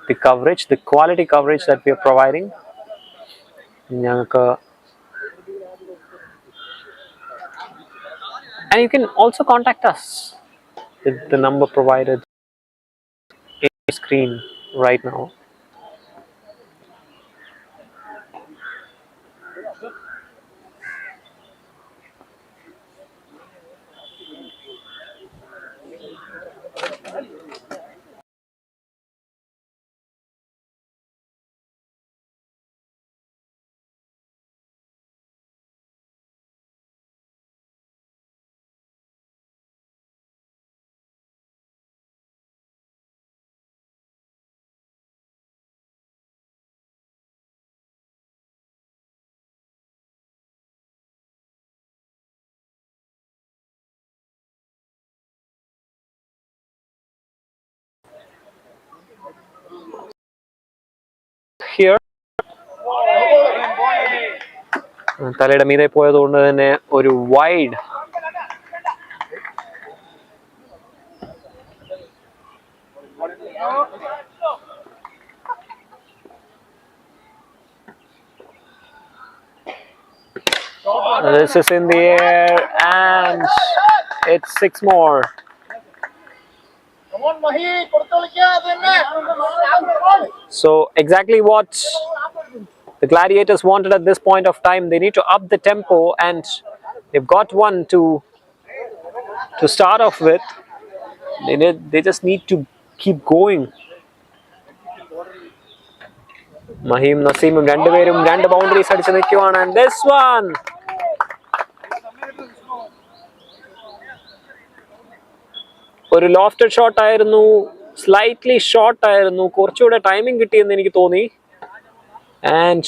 A: the coverage, the quality coverage that we are providing. And you can also contact us with the number provided in the screen right now. Here തലയുടെ മീതെ പോയതുകൊണ്ട് തന്നെ ഒരു wide. This is in the air and it's 6 more. So exactly what the Gladiators wanted at this point of time. They need to up the tempo and they've got one to start off with. They just need to keep going. Mahim Naseemum രണ്ടുപേരും 2 boundaries അടിച്ച് നിൽക്കുവാണ്. And this one, ഒരു lofted shot ആയിരുന്നു, slightly short ആയിരുന്നു, കുറച്ചുകൂടെ timing കിട്ടിയെന്ന് എനിക്ക് തോന്നി. And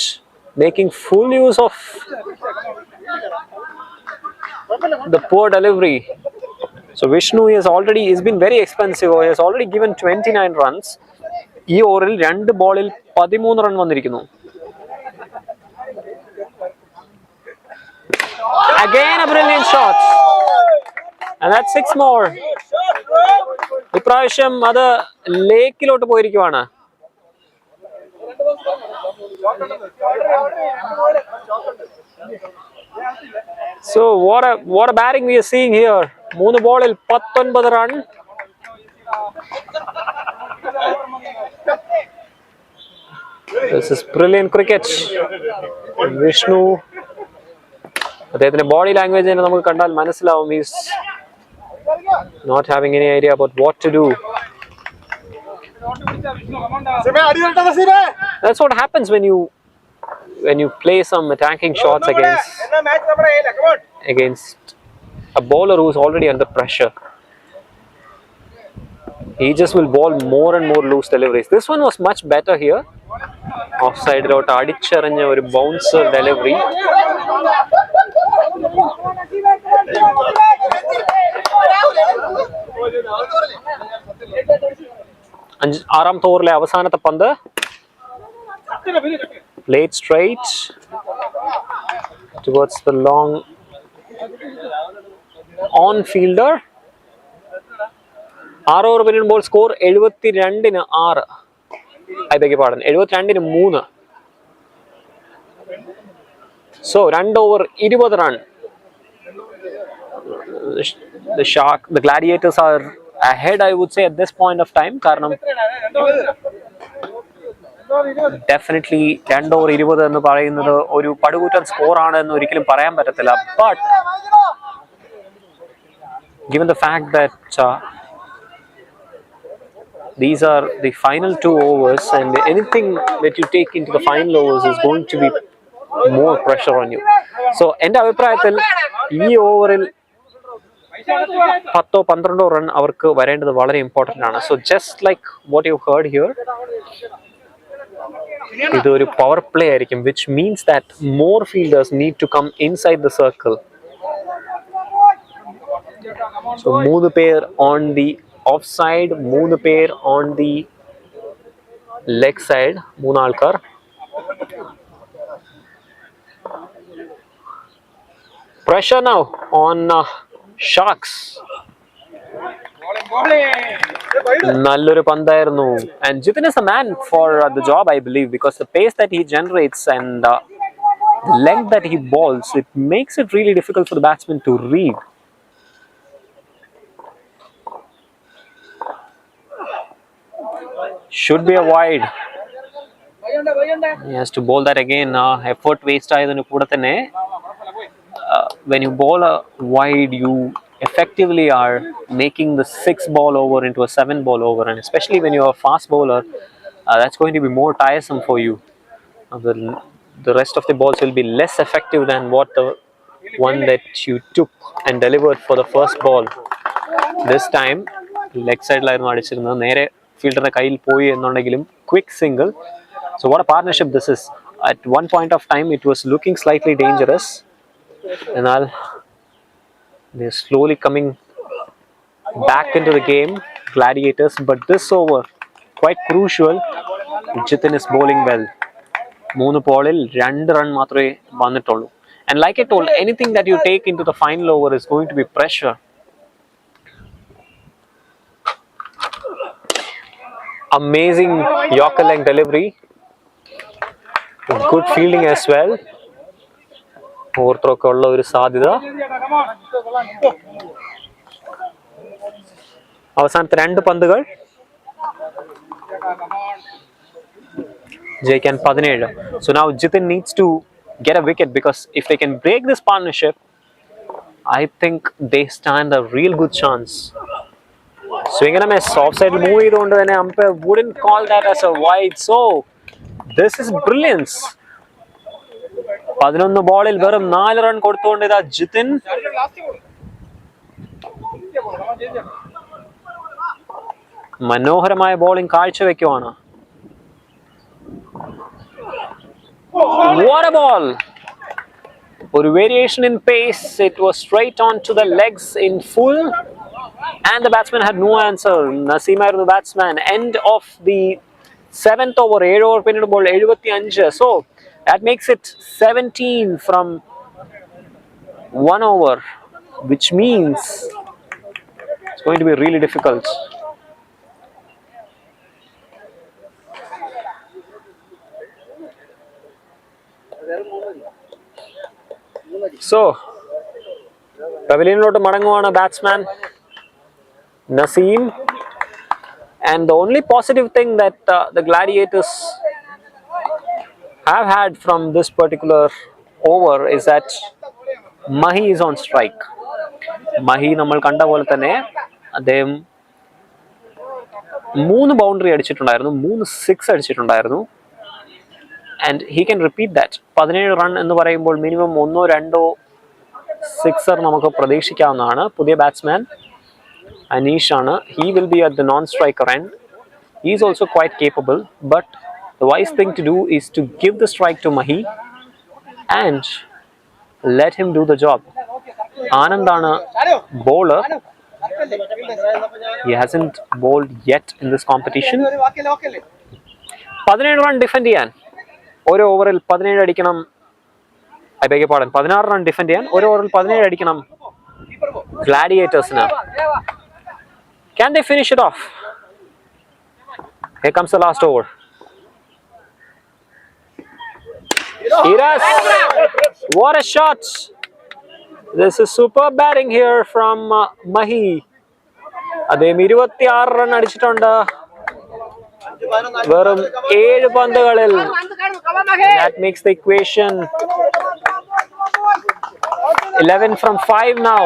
A: making full use of the poor delivery. So Vishnu has been very expensive. He has already given 29 runs. ഈ ഓവറിൽ 2 ബോളിൽ 13 റൺ വന്നിരിക്കുന്നു. Again a brilliant shot. And that's 6 more. ഇപ്രാവശ്യം അത് ലേക്കിലോട്ട് പോയിരിക്കുവാണ്. So what a batting we are seeing here. 3 ബോളിൽ 19 run. This is brilliant cricket. Vishnu, അദ്ദേഹത്തിന്റെ body language തന്നെ നമുക്ക് കണ്ടാൽ മനസ്സിലാവും. He's not having any idea about what to do. That's what happens when you play some attacking shots against a bowler who's already under pressure. He just will bowl more and more loose deliveries. This one was much better here. Offside-ലോട്ട് അടിച്ചെറിഞ്ഞ ഒരു bouncer delivery. ആറാമത്തെ ഓവറിലെ അവസാനത്തെ പന്ത്. Played straight towards the long on fielder. 6 over പിന്നിടുമ്പോൾ score 72-6. I beg your pardon, 72-3. So 2 over 20 run. The Gladiators are ahead, I would say, at this point of time. കാരണം definitely 2 over 20 എന്ന് പറയുന്നത് ഒരു പടുകൂറ്റൻ score ആണ് എന്ന് ഒരിക്കലും പറയാൻ പറ്റത്തില്ല. But given the fact that these are the final 2 overs, and anything that you take into the final overs is going to be more pressure on you. So എൻ്റെ അഭിപ്രായത്തിൽ ഈ ഓവറിൽ 10-12 റൺ അവർക്ക് വരേണ്ടത് വളരെ ഇമ്പോർട്ടൻ്റ് ആണ്. So just like what you heard here, ഇതൊരു power play ആയിരിക്കും, which means that more fielders need to come inside the circle. So 3 പേർ ഓൺ ദി ഓഫ് സൈഡ്, 3 പേർ ഓൺ ദി ലെഗ് സൈഡ്, 3 ആൾക്കാർ. Pressure now on Sharks. നല്ലൊരു പന്തായിരുന്നു, and Jitin is a man for the job, I believe, because the pace that he generates and the length that he bowls, it makes it really difficult for the batsman to read. Should be a wide. He has to bowl that again. Effort waste ആയതിനു കൂടെ തന്നെ when you bowl a wide, you effectively are making the 6 ball over into a 7 ball over, and especially when you're a fast bowler, that's going to be more tiresome for you. The rest of the balls will be less effective than what the one that you took and delivered for the first ball. This time leg side ലായിരുന്നു അടിച്ചിരുന്നത്, നേരെ ഫീൽഡറിന്റെ കയ്യിൽ പോയി എന്നുണ്ടെങ്കിലും quick single. So what a partnership this is. At one point of time it was looking slightly dangerous, and they're slowly coming back into the game, Gladiators. But this over quite crucial. Jitin is bowling well. 3 ballil 2 run മാത്രമേ വന്നിട്ടുള്ളൂ, and like I told, anything that you take into the final over is going to be pressure. Amazing Yorker leg delivery, good fielding as well. ഓവർത്രൊക്കെ ഉള്ള ഒരു സാധ്യത. അവസാനത്തെ 2 പന്തുകൾ ജയിക്കാൻ 17. So now Jitin needs to get a wicket, because if they can break this partnership, I think they stand a real good chance. Swing and a miss, offside move ചെയ്തുകൊണ്ട് തന്നെ umpire wouldn't call that as a wide. So this is brilliance. 11 ബോളിൽ വെറും 4 run കൊടുത്തുകൊണ്ട് ഇതാ ജിതിൻ മനോഹരമായ bowling കാഴ്ചവെക്കുവാണ്. What a ball! ഒരു variation in pace, it was straight on to the legs in full, and the batsman had no answer. Naseem ആയിരുന്നു batsman. End of the 7th over, 7 over പിന്നിടുമ്പോൾ ball 75. So that makes it 17 from 1 over, which means it's going to be really difficult. So പവലിയനിലോട്ട് മടങ്ങുവാണ് batsman Naseem, and the only positive thing that the Gladiators have had from this particular over is that Mahi is on strike. Mahi നമ്മൾ കണ്ട പോലെ തന്നെ അദ്ദേഹം 3 boundary അടിച്ചിട്ടുണ്ടായിരുന്നു, 3 6 അടിച്ചിട്ടുണ്ടായിരുന്നു, and he can repeat that. 17 run എന്ന് പറയുമ്പോൾ മിനിമം 1-2 സിക്സർ നമുക്ക് പ്രതീക്ഷിക്കാവുന്നതാണ്. പുതിയ ബാറ്റ്സ്മാൻ Anish ആണ്, he will be at the non-striker end. He is also quite capable, but the wise thing to do is to give the strike to Mahi and let him do the job. Anand ആണ് bowler. He hasn't bowled yet in this competition. 17 run defend ചെയ്യാൻ ഒരു ഓവറിൽ 17 അടിക്കണം. I beg your pardon, 16 run defend ചെയ്യാൻ ഒരു ഓവറിൽ 17 അടിക്കണം Gladiatorsന്. Can they finish it off? Here comes the last over. Iras, what a shot! This is superb batting here from Mahi. അദ്ദേഹം 26 run അടിച്ചിട്ടുണ്ട് വെറും 7 പന്തുകളിൽ. That makes the equation 11 from 5 now.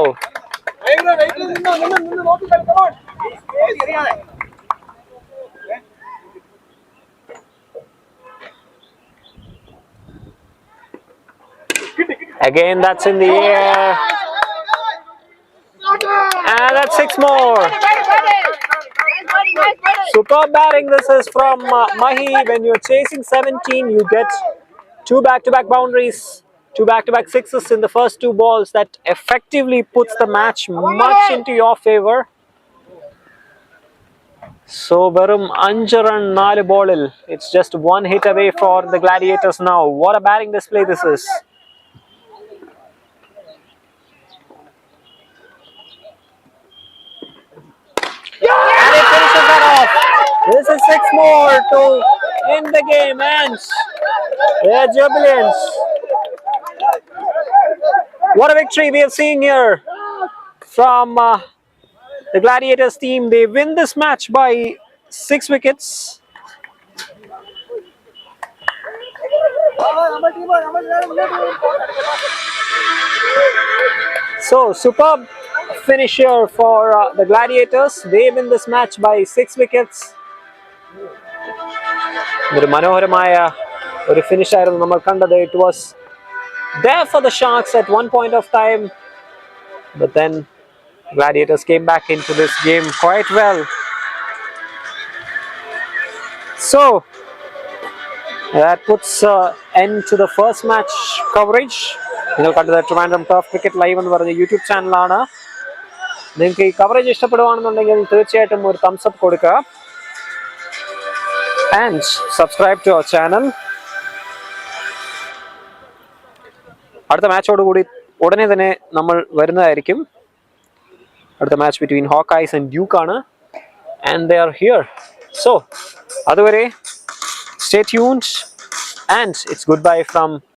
A: Again, that's in the air. And that's 6 more. Superb batting this is from Mahi. When you're chasing 17, you get 2 back-to-back boundaries, 2 back-to-back sixes in the first 2 balls. That effectively puts the match much into your favor. So, verum 5 run 4 ballil. It's just 1 hit away for the Gladiators now. What a batting display this is. And it finishes that off. This is 6 more to end the game, and their jubilance. What a victory we are seeing here from the Gladiators team. They win this match by 6 wickets. So, superb finish here for the Gladiators. They win this match by 6 wickets. ഒരു മനോഹരമായ ഒരു finish ആയിരുന്നു നമ്മൾ കണ്ടത്. It was there for the Sharks at one point of time, but then Gladiators came back into this game quite well. So that puts end to the first match coverage. നിങ്ങൾ കണ്ടത് Trivandrum turf cricket live എന്ന് പറഞ്ഞ YouTube ചാനലാണ്. നിങ്ങൾക്ക് ഈ coverage ഇഷ്ടപ്പെടുവാണെന്നുണ്ടെങ്കിൽ തീർച്ചയായിട്ടും ഒരു thumbs up കൊടുക്കുക. And subscribe to our channel. അടുത്ത മാച്ചോടുകൂടി ഉടനെ തന്നെ നമ്മൾ വരുന്നതായിരിക്കും. അടുത്ത മാച്ച് ബിറ്റ്വീൻ ഹോക്കൈസ് ആൻഡ് ഡ്യൂക്ക് ആണ്. And they are here. So അതുവരെ stay tuned and it's goodbye from